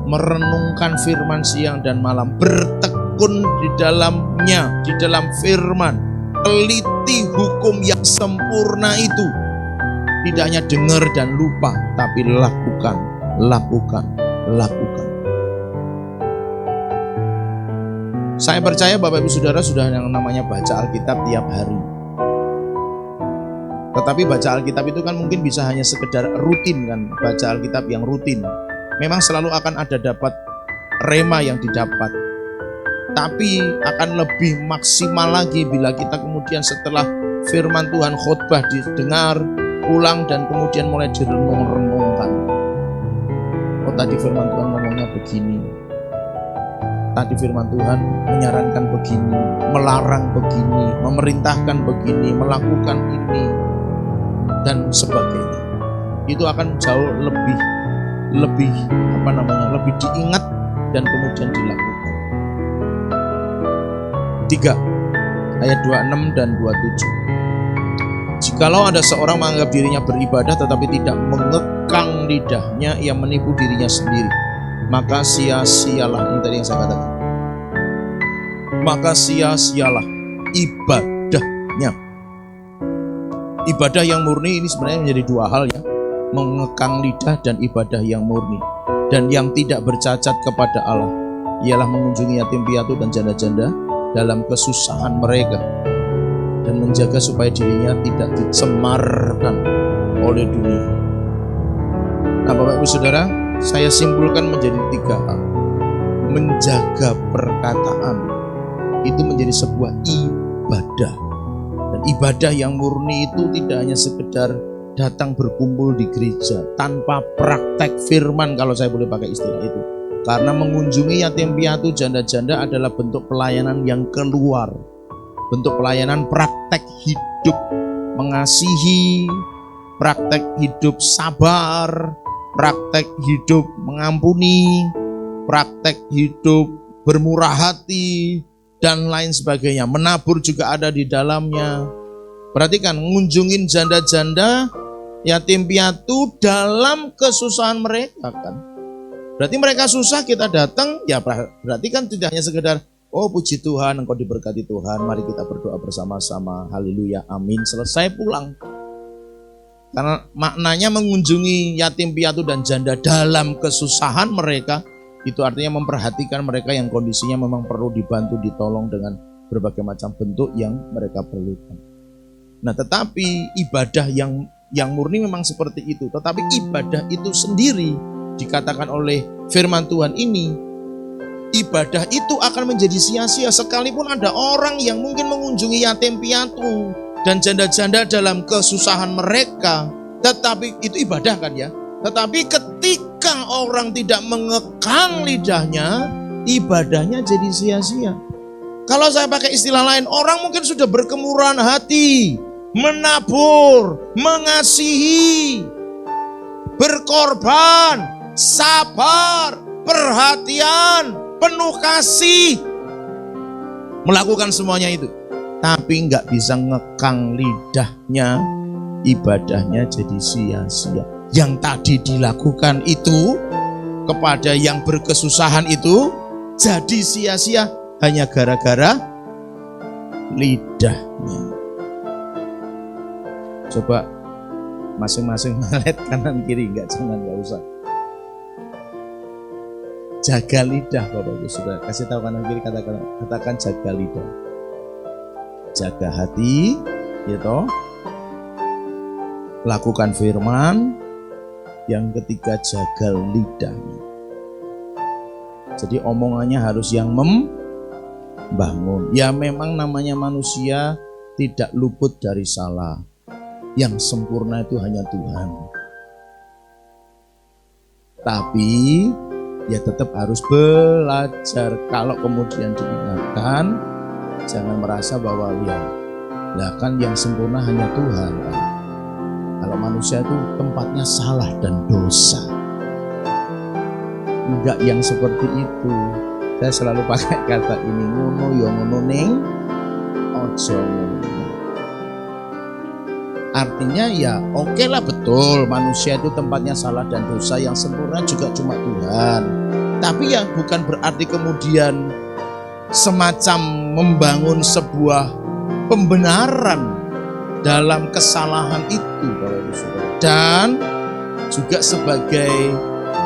merenungkan firman siang dan malam. Bertekun di dalamnya, di dalam firman. Teliti hukum yang sempurna itu. Tidak hanya dengar dan lupa, tapi lakukan, lakukan, lakukan. Saya percaya Bapak Ibu Saudara sudah yang namanya baca Alkitab tiap hari. Tetapi baca Alkitab itu kan mungkin bisa hanya sekedar rutin kan, baca Alkitab yang rutin. Memang selalu akan ada dapat rema yang didapat. Tapi akan lebih maksimal lagi bila kita kemudian setelah firman Tuhan khotbah didengar, pulang dan kemudian mulai direnung-renungkan. Oh tadi firman Tuhan ngomongnya begini. Tadi firman Tuhan menyarankan begini, melarang begini, memerintahkan begini, melakukan ini, dan sebagainya. Itu akan jauh lebih diingat dan kemudian dilakukan. 3 ayat 26 dan 27. Jikalau ada seorang menganggap dirinya beribadah tetapi tidak mengekang lidahnya, ia menipu dirinya sendiri. Maka sia-sialah, ini tadi yang saya katakan. Maka sia-sialah ibadahnya. Ibadah yang murni ini sebenarnya menjadi dua hal ya. Mengekang lidah dan ibadah yang murni. Dan yang tidak bercacat kepada Allah ialah mengunjungi yatim piatu dan janda-janda dalam kesusahan mereka dan menjaga supaya dirinya tidak dicemarkan oleh dunia. Nah Bapak Ibu Saudara, saya simpulkan menjadi 3 hal. Menjaga perkataan itu menjadi sebuah ibadah. Dan ibadah yang murni itu tidak hanya sekedar datang berkumpul di gereja tanpa praktek firman, kalau saya boleh pakai istilah itu. Karena mengunjungi yatim piatu, janda-janda adalah bentuk pelayanan yang keluar. Bentuk pelayanan praktek hidup mengasihi, praktek hidup sabar, praktek hidup mengampuni, praktek hidup bermurah hati, dan lain sebagainya. Menabur juga ada di dalamnya. Perhatikan, ngunjungin janda-janda, yatim piatu dalam kesusahan mereka kan. Berarti mereka susah, kita datang, ya berarti kan tidak hanya sekedar, oh puji Tuhan, engkau diberkati Tuhan, mari kita berdoa bersama-sama, haleluya, amin, selesai pulang. Karena maknanya mengunjungi yatim piatu dan janda dalam kesusahan mereka, itu artinya memperhatikan mereka yang kondisinya memang perlu dibantu, ditolong dengan berbagai macam bentuk yang mereka perlukan. Nah tetapi ibadah yang murni memang seperti itu. Tetapi ibadah itu sendiri dikatakan oleh firman Tuhan ini, ibadah itu akan menjadi sia-sia sekalipun ada orang yang mungkin mengunjungi yatim piatu dan janda-janda dalam kesusahan mereka. Tetapi itu ibadah kan ya. Tetapi ketika orang tidak mengekang lidahnya, ibadahnya jadi sia-sia. Kalau saya pakai istilah lain, orang mungkin sudah berkemurahan hati, menabur, mengasihi, berkorban, sabar, perhatian, penuh kasih, melakukan semuanya itu, tapi nggak bisa ngekang lidahnya, ibadahnya jadi sia-sia. Yang tadi dilakukan itu kepada yang berkesusahan itu jadi sia-sia hanya gara-gara lidahnya. Coba masing-masing melet kanan kiri, nggak usah. Jaga lidah Bapak Ibu Saudara. Kasih tahu kanan kiri, katakan jaga lidah. Jaga hati, gitu. Lakukan firman. Yang ketiga, jaga lidahnya. Jadi omongannya harus yang membangun. Ya memang namanya manusia tidak luput dari salah. Yang sempurna itu hanya Tuhan. Tapi ya tetap harus belajar. Kalau kemudian diingatkan, jangan merasa bahwa ya kan yang sempurna hanya Tuhan. Kalau manusia itu tempatnya salah dan dosa. Enggak yang seperti itu. Saya selalu pakai kata ini, ngono ya ngono ning ojo ngono. Artinya ya oke lah, betul manusia itu tempatnya salah dan dosa, yang sempurna juga cuma Tuhan. Tapi ya bukan berarti kemudian semacam membangun sebuah pembenaran dalam kesalahan itu, Bapak Ibu Saudara. Dan juga sebagai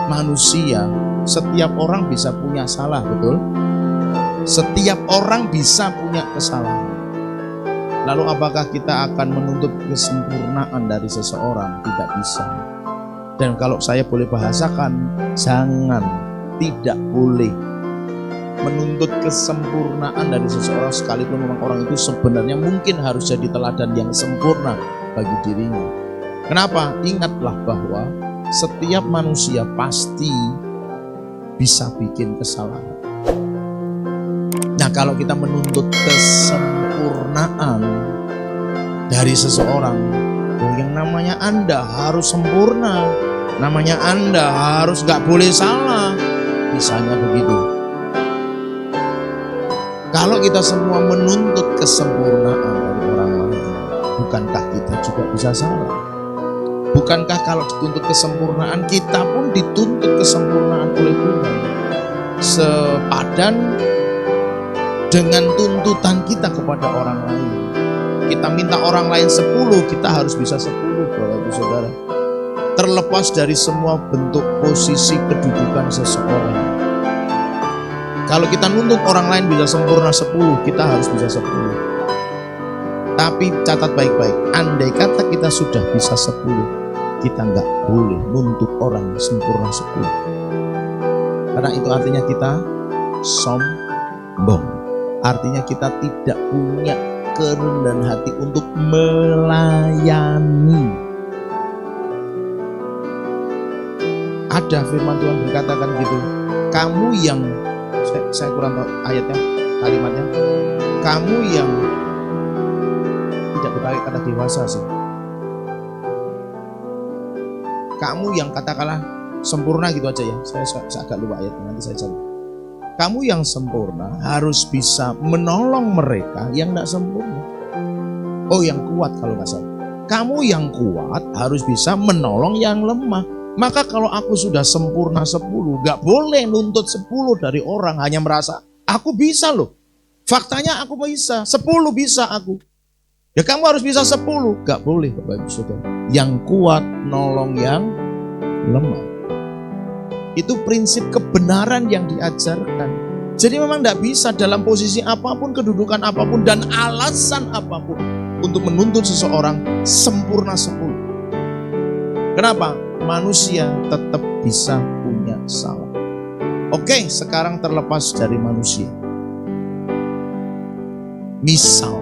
manusia, setiap orang bisa punya salah, betul? Setiap orang bisa punya kesalahan. Lalu apakah kita akan menuntut kesempurnaan dari seseorang? Tidak bisa. Dan kalau saya boleh bahasakan, tidak boleh menuntut kesempurnaan dari seseorang, sekalipun memang orang itu sebenarnya mungkin harus jadi teladan yang sempurna bagi dirinya. Kenapa? Ingatlah bahwa setiap manusia pasti bisa bikin kesalahan. Nah, kalau kita menuntut kesempurnaan dari seseorang, yang namanya Anda harus sempurna, namanya Anda harus gak boleh salah, misalnya begitu. Kalau kita semua menuntut kesempurnaan dari orang lain, bukankah kita juga bisa salah? Bukankah kalau dituntut kesempurnaan, kita pun dituntut kesempurnaan oleh Tuhan, sepadan dengan tuntutan kita kepada orang lain. Kita minta orang lain 10, kita harus bisa 10, Bapak Ibu Saudara. Terlepas dari semua bentuk posisi kedudukan seseorang. Kalau kita nuntut orang lain bisa sempurna 10, kita harus bisa 10. Tapi catat baik-baik, andai kata kita sudah bisa 10, kita nggak boleh nuntut orang sempurna 10. Karena itu artinya kita sombong. Artinya kita tidak punya kerendahan hati untuk melayani. Ada firman Tuhan berkatakan gitu. Kamu yang, saya kurang tahu ayatnya, kalimatnya. Kamu yang tidak dipakai kata dewasa sih. Kamu yang katakanlah sempurna gitu aja ya. Saya agak lupa ayatnya, nanti saya cari. Kamu yang sempurna harus bisa menolong mereka yang tidak sempurna. Oh, yang kuat kalau nggak salah. Kamu yang kuat harus bisa menolong yang lemah. Maka kalau aku sudah sempurna 10, gak boleh nuntut 10 dari orang hanya merasa aku bisa loh. Faktanya aku bisa, 10 bisa aku. Ya kamu harus bisa 10, gak boleh Bapak Ibu Saudara. Yang kuat nolong yang lemah. Itu prinsip kebenaran yang diajarkan. Jadi memang gak bisa dalam posisi apapun, kedudukan apapun, dan alasan apapun untuk menuntut seseorang sempurna 10. Kenapa? Manusia tetap bisa punya salah. Oke, sekarang terlepas dari manusia. Misal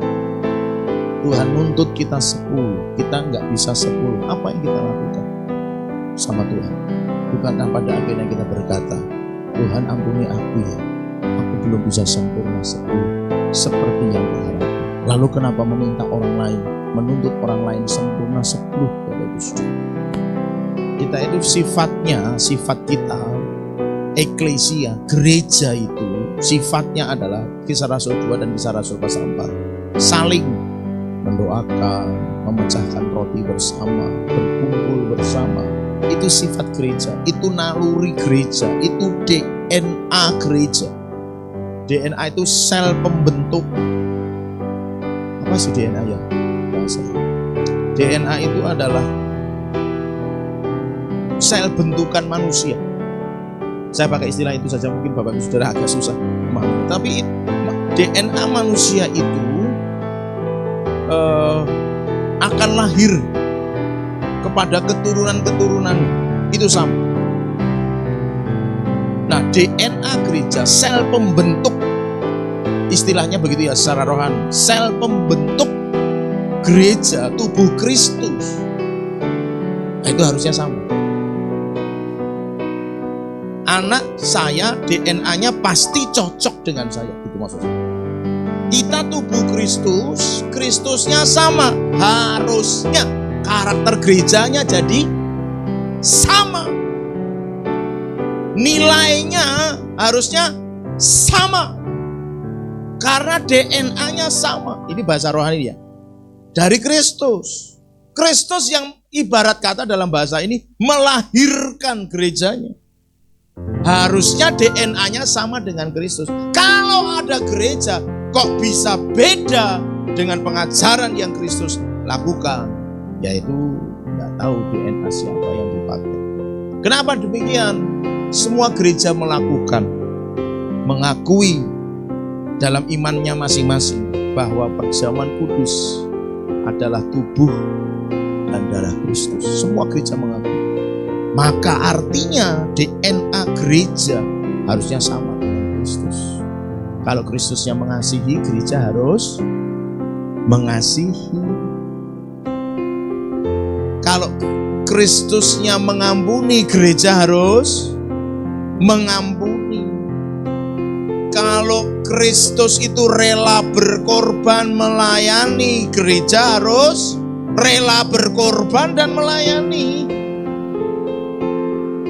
Tuhan nuntut kita 10, kita nggak bisa 10. Apa yang kita lakukan sama Tuhan? Bukankah pada akhirnya kita berkata, Tuhan ampuni aku ya, aku belum bisa sempurna 10 seperti yang kuharapkan. Lalu kenapa meminta orang lain, menuntut orang lain sempurna 10? Bapak Ibu Saudara, kita itu sifat kita, eklesia, gereja itu sifatnya adalah Kisah Rasul 2 dan Kisah Rasul pasal 4. Saling mendoakan, memecahkan roti bersama, berkumpul bersama. Itu sifat gereja, itu naluri gereja, itu DNA gereja. DNA itu sel pembentuk. Apa sih DNA ya? Bahasa. DNA itu adalah sel bentukan manusia. Saya pakai istilah itu saja, mungkin Bapak Ibu Saudara agak susah memahami. Tapi DNA manusia itu akan lahir kepada keturunan-keturunan itu sama. Nah, DNA gereja, sel pembentuk, istilahnya begitu ya secara rohani, sel pembentuk gereja, tubuh Kristus. Nah, itu harusnya sama. Anak saya DNA-nya pasti cocok dengan saya, itu maksudnya. Kita tubuh Kristus, Kristusnya sama, harusnya karakter gerejanya jadi sama. Nilainya harusnya sama. Karena DNA-nya sama. Ini bahasa rohani ya. Dari Kristus. Kristus yang ibarat kata dalam bahasa ini melahirkan gerejanya. Harusnya DNA-nya sama dengan Kristus. Kalau ada gereja kok bisa beda dengan pengajaran yang Kristus lakukan, yaitu nggak tahu DNA siapa yang dipakai. Kenapa demikian? Semua gereja mengakui dalam imannya masing-masing bahwa perjamuan kudus adalah tubuh dan darah Kristus. Semua gereja mengakui. Maka artinya DNA gereja harusnya sama dengan Kristus. Kalau Kristusnya mengasihi, gereja harus mengasihi. Kalau Kristusnya mengampuni, gereja harus mengampuni. Kalau Kristus itu rela berkorban melayani, gereja harus rela berkorban dan melayani.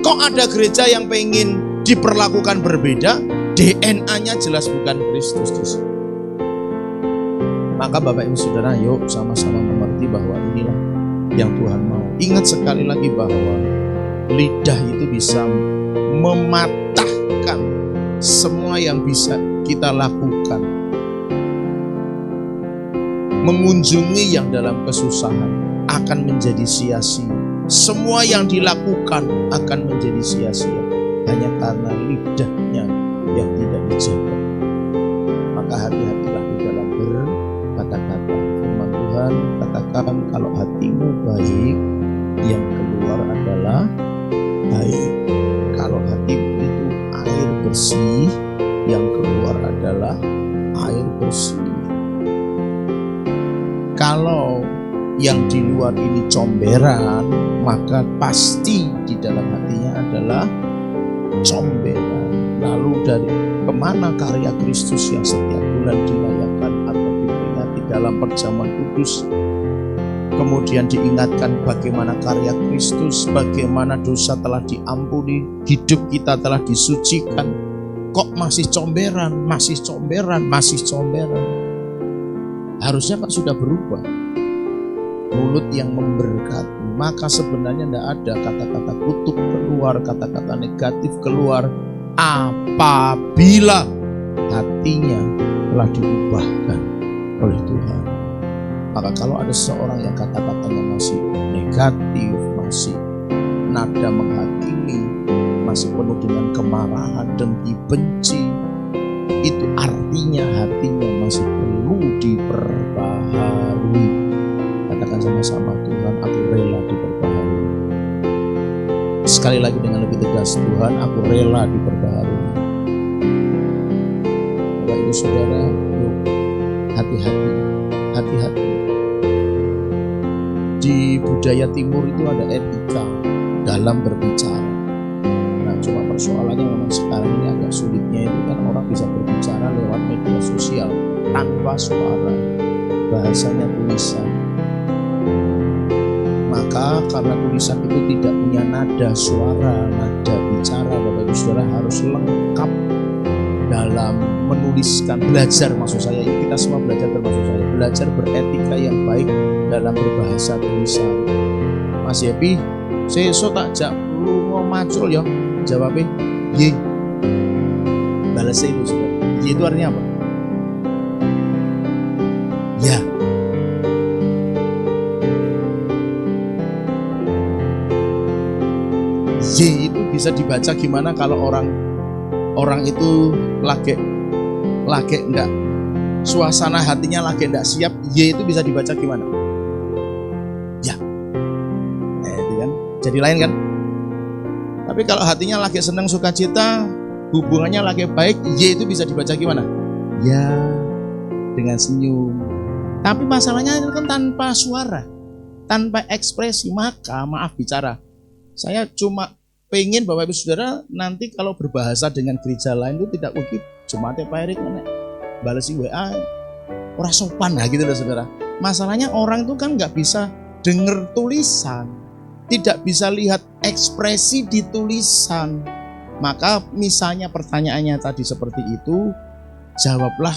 Kok ada gereja yang pengen diperlakukan berbeda, DNA-nya jelas bukan Kristus. Maka Bapak Ibu Saudara, yuk sama-sama mengerti bahwa inilah yang Tuhan mau. Ingat sekali lagi bahwa lidah itu bisa mematahkan semua yang bisa kita lakukan. Mengunjungi yang dalam kesusahan akan menjadi sia-sia. Semua yang dilakukan akan menjadi sia-sia hanya karena lidahnya yang tidak dijaga. Maka hati-hatilah di dalam berkata-kata. Firman Tuhan katakan, kalau hatimu baik, yang keluar adalah baik. Kalau hatimu itu air bersih, yang keluar adalah air bersih. Kalau yang di luar ini comberan, maka pasti di dalam hatinya adalah comberan. Lalu dari kemana karya Kristus yang setiap bulan dirayakan atau diperingati dalam perjamuan kudus? Kemudian diingatkan bagaimana karya Kristus, bagaimana dosa telah diampuni, hidup kita telah disucikan. Kok masih comberan, masih comberan, masih comberan? Harusnya kan sudah berubah. Mulut yang memberkati, maka sebenarnya tidak ada kata-kata kutuk keluar, kata-kata negatif keluar, apabila hatinya telah diubahkan oleh Tuhan. Maka kalau ada seorang yang kata-katanya masih negatif, masih nada menghakimi, masih penuh dengan kemarahan, dengki, benci, itu artinya hatinya masih perlu diperbaharui. Katakan sama-sama, Tuhan, aku rela diperbaharui. Sekali lagi dengan lebih tegas, Tuhan, aku rela diperbaharui. Bapak Ibu Saudara, yuk, hati-hati, hati-hati. Di budaya timur itu ada etika dalam berbicara. Nah, cuma persoalannya memang sekarang ini agak sulitnya itu kan orang bisa berbicara lewat media sosial tanpa suara, bahasanya tulisan. Maka karena tulisan itu tidak punya nada suara, nada bicara, Bapak Ibu Saudara harus lengkap dalam menuliskan, belajar maksud saya, kita semua belajar termasuk saya, belajar beretika yang baik dalam berbahasa tulisan. Mas Yepi, sesuk tak jak lu mau macul ya, jawabnya ye. Balasnya itu Saudara. Ye itu artinya apa? Ya. Y itu bisa dibaca gimana kalau orang itu lagi enggak, suasana hatinya lagi enggak siap, Y itu bisa dibaca gimana? Ya. Itu kan jadi lain kan? Tapi kalau hatinya lagi senang, sukacita, hubungannya lagi baik, Y itu bisa dibaca gimana? Ya, dengan senyum. Tapi masalahnya itu kan tanpa suara, tanpa ekspresi, maka maaf bicara. Saya cuma pengen Bapak Ibu Saudara nanti kalau berbahasa dengan gereja lain itu tidak begitu. Cuma Pak Erik balesi WA orang sopan lah gitu loh Saudara. Masalahnya orang itu kan nggak bisa dengar tulisan, tidak bisa lihat ekspresi di tulisan. Maka misalnya pertanyaannya tadi seperti itu, jawablah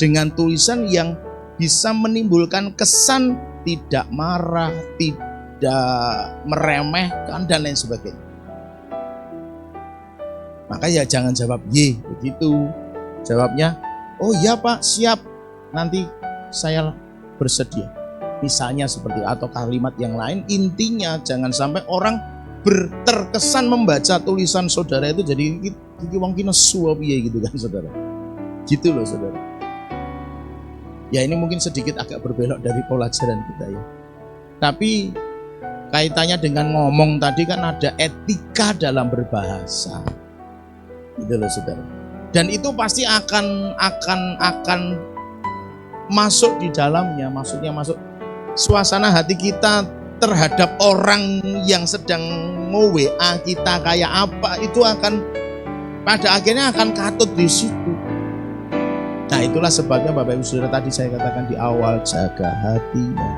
dengan tulisan yang bisa menimbulkan kesan tidak marah, tidak meremehkan dan lain sebagainya. Maka ya jangan jawab Y begitu. Jawabnya, oh iya Pak, siap, nanti saya bersedia. Misalnya seperti atau kalimat yang lain. Intinya jangan sampai orang terkesan membaca tulisan saudara itu jadi iki wong ki nesu piye gitu kan Saudara. Gitu loh Saudara. Ya ini mungkin sedikit agak berbelok dari pelajaran kita ya. Tapi kaitannya dengan ngomong tadi kan ada etika dalam berbahasa. Gitu loh Saudara. Dan itu pasti akan masuk di dalamnya, maksudnya masuk suasana hati kita terhadap orang yang sedang nge-WA kita kayak apa, itu akan pada akhirnya akan katut di situ. Nah, itulah sebabnya Bapak Ibu Saudara tadi saya katakan di awal, jaga hatinya.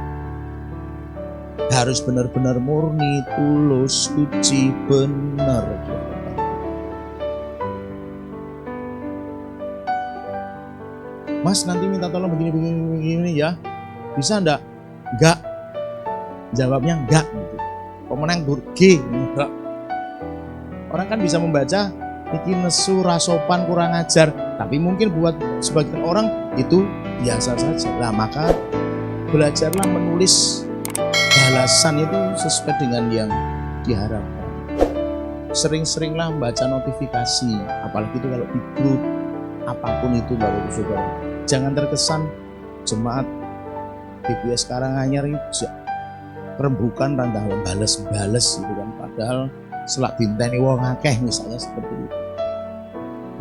Harus benar-benar murni, tulus, suci, benar. Mas nanti minta tolong begini ya, bisa enggak? Enggak. Jawabnya enggak gitu. Pemenang G enggak. Orang kan bisa membaca iki nesu, rasopan, kurang ajar, tapi mungkin buat sebagian orang itu biasa saja. Nah, maka belajarlah menulis balasan itu sesuai dengan yang diharapkan. Sering-seringlah membaca notifikasi, apalagi itu kalau di grup apapun itu Bapak Ibu Saudara. Jangan terkesan jemaat GBS Karanganyar itu rembukan randa bales-bales gitu kan, padahal selak dinteni wong akeh misalnya seperti itu.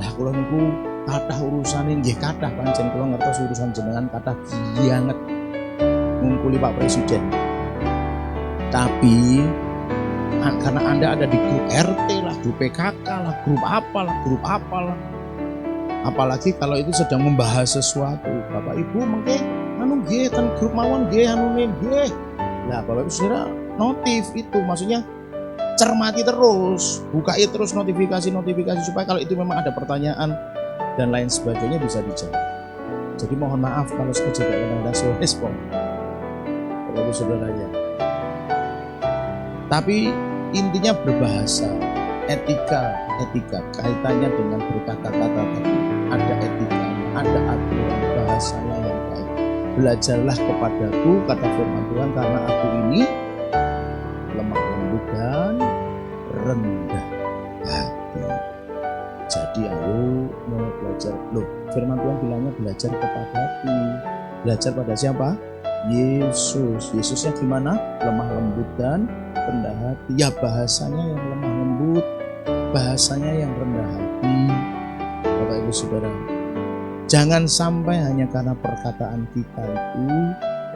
Nah kula niku kathah urusane nggih kathah pancen kula ngertos urusan jenengan kathah banget ngumpuli Pak Presiden. Tapi karena Anda ada di grup RT lah, grup PKK lah, grup apalah. Apalagi kalau itu sedang membahas sesuatu, Bapak Ibu mungkin anu nggih ten grup mawon nggih anune nggih. Nah, Bapak Ibu Saudara notif itu maksudnya cermati terus, bukai terus notifikasi supaya kalau itu memang ada pertanyaan dan lain sebagainya bisa dijawab. Jadi mohon maaf kalau sekejap ada respon Bapak Ibu Saudaranya. Tapi intinya berbahasa, etika kaitannya dengan berkata-kata tadi. Ada etikanya, ada aturan bahasanya yang baik. Belajarlah kepadaku, kata firman Tuhan, karena aku ini lemah lembut dan rendah hati. Jadi ayo mau belajar. Loh, firman Tuhan bilangnya belajar kepada-Ku. Belajar pada siapa? Yesus. Yesusnya gimana? Lemah lembut dan rendah hati. Ya bahasanya yang lemah lembut, bahasanya yang rendah hati. Bapak Ibu Saudara, jangan sampai hanya karena perkataan kita itu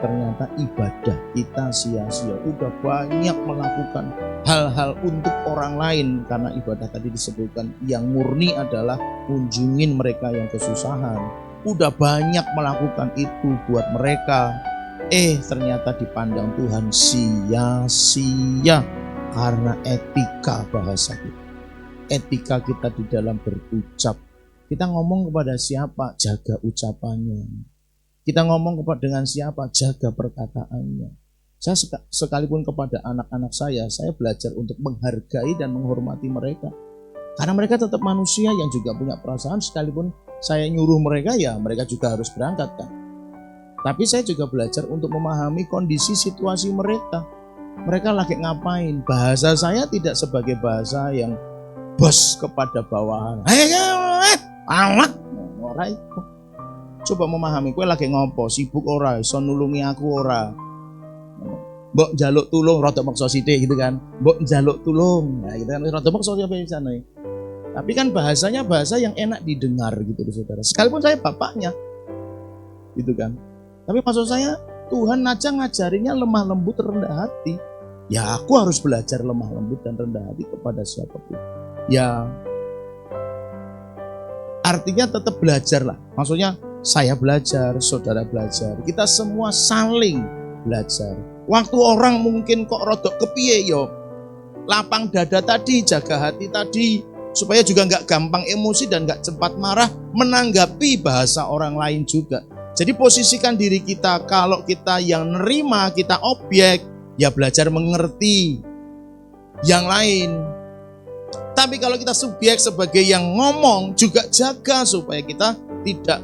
ternyata ibadah kita sia-sia. Udah banyak melakukan hal-hal untuk orang lain, karena ibadah tadi disebutkan yang murni adalah kunjungin mereka yang kesusahan. Udah banyak melakukan itu buat mereka, ternyata dipandang Tuhan sia-sia karena etika bahasa kita. Etika kita di dalam berucap. Kita ngomong kepada siapa? Jaga ucapannya. Kita ngomong dengan siapa? Jaga perkataannya. Saya sekalipun kepada anak-anak saya belajar untuk menghargai dan menghormati mereka. Karena mereka tetap manusia yang juga punya perasaan, sekalipun saya nyuruh mereka, ya mereka juga harus berangkat kan. Tapi saya juga belajar untuk memahami kondisi situasi mereka. Mereka lagi ngapain? Bahasa saya tidak sebagai bahasa yang bos kepada bawahan. Awak, ora iku. Coba memahami, kowe lagi ngopo? Sibuk ora? Iso nulungi aku ora? Mbok njaluk tulung rada maksa sithik gitu kan. Mbok njaluk tulung. Nah, gitu kan rada maksa apa isane. Tapi kan bahasanya bahasa yang enak didengar gitu Saudara. Sekalipun saya bapaknya. Gitu kan. Tapi maksud saya Tuhan aja ngajarinya lemah lembut rendah hati. Ya aku harus belajar lemah lembut dan rendah hati kepada siapapun. Ya artinya tetap belajar lah. Maksudnya saya belajar, saudara belajar. Kita semua saling belajar. Waktu orang mungkin kok rodok kepiye yo, lapang dada tadi, jaga hati tadi, supaya juga nggak gampang emosi dan nggak cepat marah menanggapi bahasa orang lain juga. Jadi posisikan diri kita, kalau kita yang nerima, kita objek, ya belajar mengerti yang lain. Tapi kalau kita subjek sebagai yang ngomong, juga jaga supaya kita tidak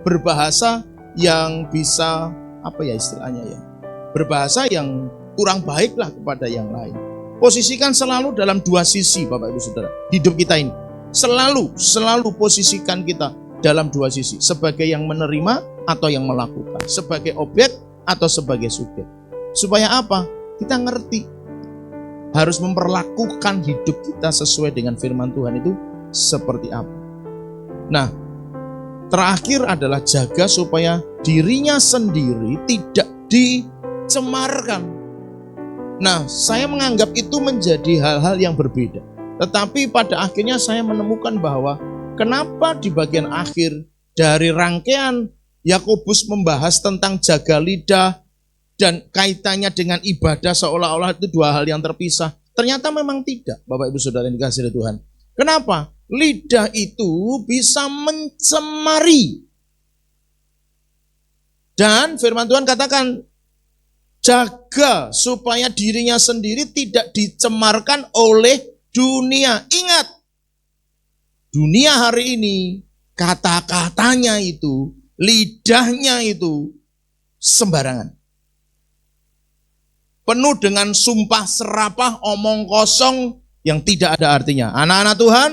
berbahasa yang bisa, apa ya istilahnya ya, berbahasa yang kurang baik lah kepada yang lain. Posisikan selalu dalam dua sisi Bapak Ibu Saudara. Hidup kita ini selalu posisikan kita dalam dua sisi. Sebagai yang menerima atau yang melakukan. Sebagai objek atau sebagai subjek. Supaya apa? Kita ngerti. Harus memperlakukan hidup kita sesuai dengan firman Tuhan itu seperti apa. Nah, terakhir adalah jaga supaya dirinya sendiri tidak dicemarkan. Nah, saya menganggap itu menjadi hal-hal yang berbeda. Tetapi pada akhirnya saya menemukan bahwa kenapa di bagian akhir dari rangkaian Yakobus membahas tentang jaga lidah dan kaitannya dengan ibadah seolah-olah itu dua hal yang terpisah. Ternyata memang tidak, Bapak Ibu Saudara yang dikasihi oleh Tuhan. Kenapa? Lidah itu bisa mencemari. Dan firman Tuhan katakan, jaga supaya dirinya sendiri tidak dicemarkan oleh dunia. Ingat, dunia hari ini, kata-katanya itu, lidahnya itu sembarangan. Penuh dengan sumpah serapah, omong kosong yang tidak ada artinya. Anak-anak Tuhan,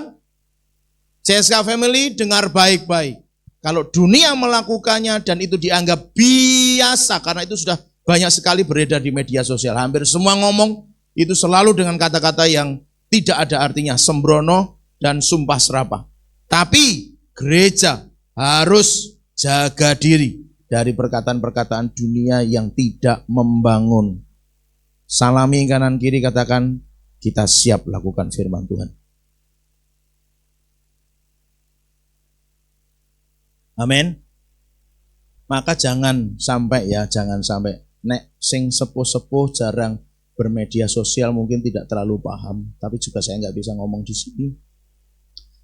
CSK Family, dengar baik-baik. Kalau dunia melakukannya dan itu dianggap biasa karena itu sudah banyak sekali beredar di media sosial. Hampir semua ngomong itu selalu dengan kata-kata yang tidak ada artinya, sembrono dan sumpah serapah. Tapi gereja harus jaga diri dari perkataan-perkataan dunia yang tidak membangun. Salami kanan kiri, katakan, kita siap lakukan firman Tuhan. Amin. Maka jangan sampai nek sing sepuh-sepuh jarang bermedia sosial mungkin tidak terlalu paham, tapi juga saya nggak bisa ngomong di sini.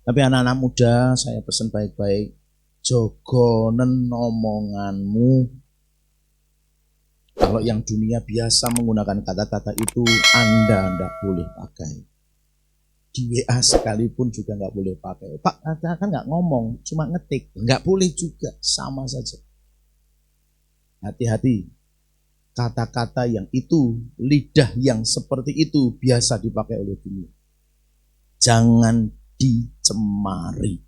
Tapi anak-anak muda saya pesan baik-baik, jogonen omonganmu. Kalau yang dunia biasa menggunakan kata-kata itu, Anda tidak boleh pakai. Di WA sekalipun juga nggak boleh pakai. Pak, kan nggak ngomong, cuma ngetik. Nggak boleh juga, sama saja. Hati-hati. Kata-kata yang itu, lidah yang seperti itu biasa dipakai oleh dunia. Jangan dicemari.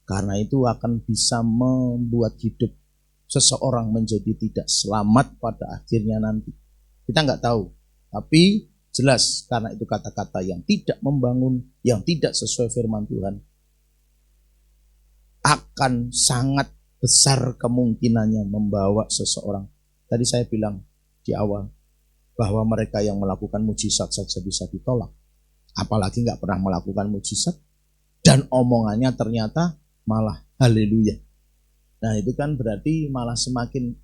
Karena itu akan bisa membuat hidup seseorang menjadi tidak selamat pada akhirnya nanti. Kita nggak tahu, tapi jelas karena itu kata-kata yang tidak membangun, yang tidak sesuai firman Tuhan, akan sangat besar kemungkinannya membawa seseorang. Tadi saya bilang di awal bahwa mereka yang melakukan mujizat saja bisa ditolak, apalagi nggak pernah melakukan mujizat dan omongannya ternyata malah haleluya. Nah itu kan berarti malah semakin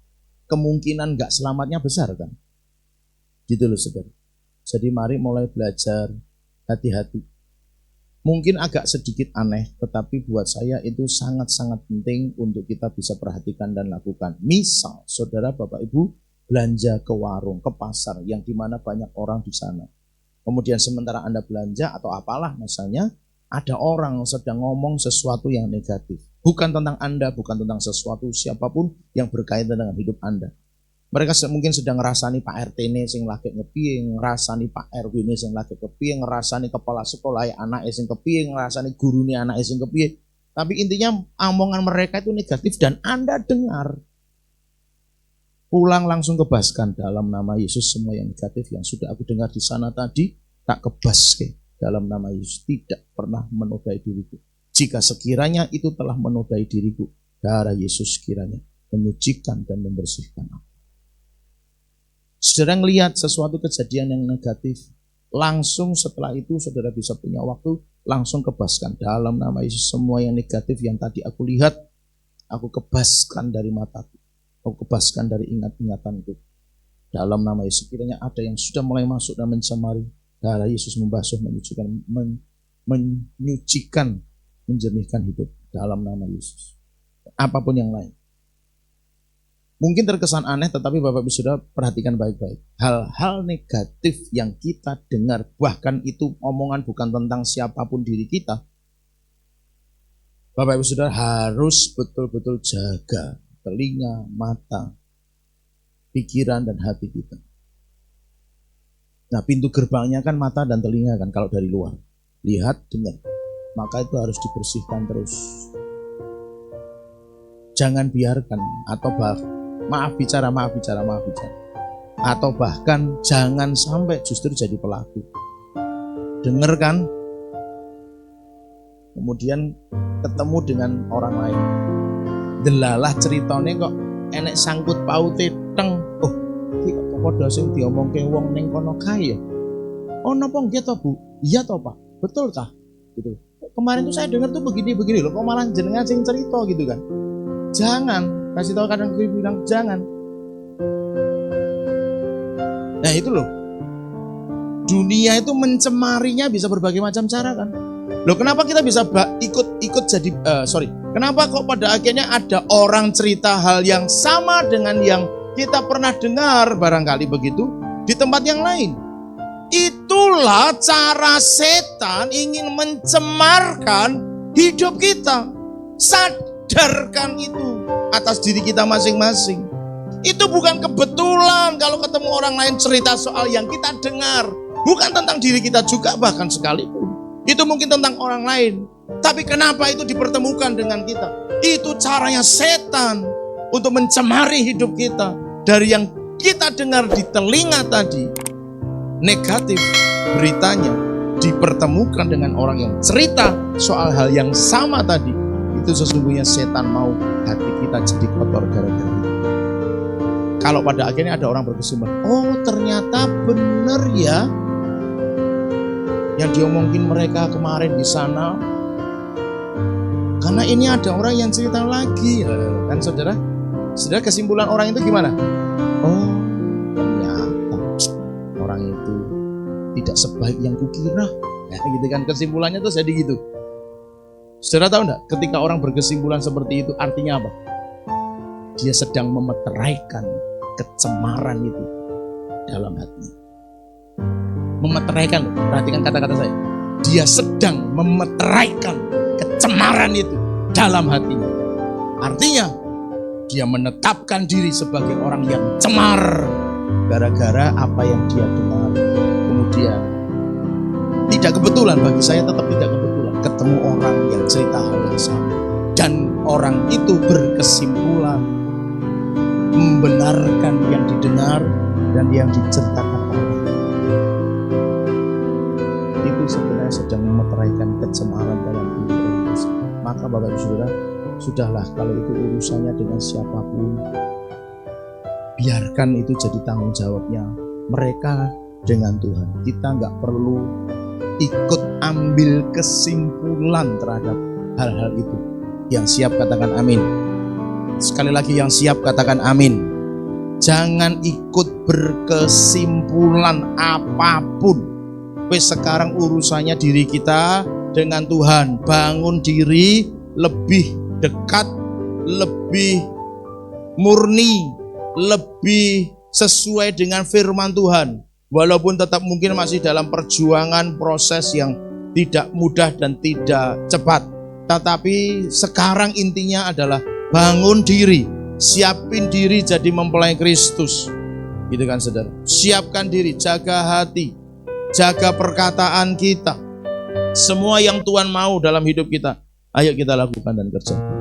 kemungkinan nggak selamatnya besar kan. Gitu loh saudara. Jadi mari mulai belajar hati-hati. Mungkin agak sedikit aneh, tetapi buat saya itu sangat-sangat penting untuk kita bisa perhatikan dan lakukan. Misal saudara Bapak Ibu belanja ke warung, ke pasar yang dimana banyak orang di sana. Kemudian sementara Anda belanja atau apalah misalnya, ada orang sedang ngomong sesuatu yang negatif. Bukan tentang Anda, bukan tentang sesuatu siapapun yang berkaitan dengan hidup Anda. Mereka mungkin sedang ngerasani Pak RT ini sing lagi ngepiye, ngerasani Pak RW ini sing lagi kepiye, ngerasani kepala sekolah anak sing kepiye, ngerasani guru ini anak sing kepiye. Tapi intinya omongan mereka itu negatif dan Anda dengar. Pulang langsung kebaskan dalam nama Yesus semua yang negatif yang sudah aku dengar di sana tadi, tak kebaske dalam nama Yesus, tidak pernah menodai diriku. Jika sekiranya itu telah menodai diriku, darah Yesus kiranya menyucikan dan membersihkan aku. Saudara ngelihat sesuatu kejadian yang negatif, langsung setelah itu saudara bisa punya waktu, langsung kebaskan dalam nama Yesus semua yang negatif yang tadi aku lihat, aku kebaskan dari mataku, aku kebaskan dari ingat-ingatanku. Dalam nama Yesus kiranya ada yang sudah mulai masuk dan mencemari, darah Yesus membasuh, menyucikan, menjernihkan hidup dalam nama Yesus. Apapun yang lain. Mungkin terkesan aneh, tetapi Bapak Ibu Saudara perhatikan baik-baik. Hal-hal negatif yang kita dengar, bahkan itu omongan bukan tentang siapapun diri kita. Bapak Ibu Saudara harus betul-betul jaga telinga, mata, pikiran dan hati kita. Nah, pintu gerbangnya kan mata dan telinga kan kalau dari luar. Lihat, dengar. Maka itu harus dibersihkan terus. Jangan biarkan atau maaf bicara. Atau bahkan jangan sampai justru jadi pelaku. Dengar kan? Kemudian ketemu dengan orang lain. Delalah ceritane kok enek sangkut paute teng. Oh, iki kok padha sing diomongke wong ning kono kae ya. Oh, napa nggih to, Bu? Iya to, Pak. Betul kah? Gitu. Kemarin tuh saya dengar tuh begini loh, kok malah jenengan sing cerita gitu kan. Jangan, kasih tahu kadang gue bilang jangan. Nah itu loh, dunia itu mencemarinya bisa berbagai macam cara kan. Loh kenapa kita bisa ikut jadi, kenapa kok pada akhirnya ada orang cerita hal yang sama dengan yang kita pernah dengar barangkali begitu di tempat yang lain. Itulah cara setan ingin mencemarkan hidup kita. Sadarkan itu atas diri kita masing-masing. Itu bukan kebetulan kalau ketemu orang lain cerita soal yang kita dengar. Bukan tentang diri kita juga bahkan sekalipun. Itu mungkin tentang orang lain. Tapi kenapa itu dipertemukan dengan kita? Itu caranya setan untuk mencemari hidup kita. Dari yang kita dengar di telinga tadi negatif beritanya dipertemukan dengan orang yang cerita soal hal yang sama tadi, itu sesungguhnya setan mau hati kita jadi kotor gara-gara itu. Kalau pada akhirnya ada orang berkesimpulan, oh ternyata benar ya yang diomongin mereka kemarin di sana, karena ini ada orang yang cerita lagi, kan saudara? Saudara, kesimpulan orang itu gimana? Oh ternyata orang itu tidak sebaik yang kukira, ya, gitu kan, kesimpulannya tuh jadi gitu. Saudara tahu enggak, ketika orang berkesimpulan seperti itu artinya apa? Dia sedang memeteraikan kecemaran itu dalam hatinya. Memeteraikan, perhatikan kata-kata saya. Dia sedang memeteraikan kecemaran itu dalam hatinya. Artinya dia menetapkan diri sebagai orang yang cemar gara-gara apa yang dia dengar. Kemudian tidak kebetulan, bagi saya tetap tidak kebetulan ketemu orang yang cerita hal yang sama, dan orang itu berkesimpulan membenarkan yang didengar dan yang diceritakan orang itu sebenarnya sedang memeteraikan kecemaran dalam diri orang. Maka Bapak Ibu Saudara, sudahlah kalau itu urusannya dengan siapapun, biarkan itu jadi tanggung jawabnya mereka dengan Tuhan. Kita nggak perlu ikut ambil kesimpulan terhadap hal-hal itu. Yang siap katakan amin. Sekali lagi, yang siap katakan amin. Jangan ikut berkesimpulan apapun. Wes sekarang urusannya diri kita dengan Tuhan. Bangun diri lebih dekat, lebih murni, lebih sesuai dengan firman Tuhan. Walaupun tetap mungkin masih dalam perjuangan proses yang tidak mudah dan tidak cepat. Tetapi sekarang intinya adalah bangun diri, siapin diri jadi mempelai Kristus. Gitu kan saudara. Siapkan diri, jaga hati, jaga perkataan kita. Semua yang Tuhan mau dalam hidup kita, ayo kita lakukan dan kerjakan.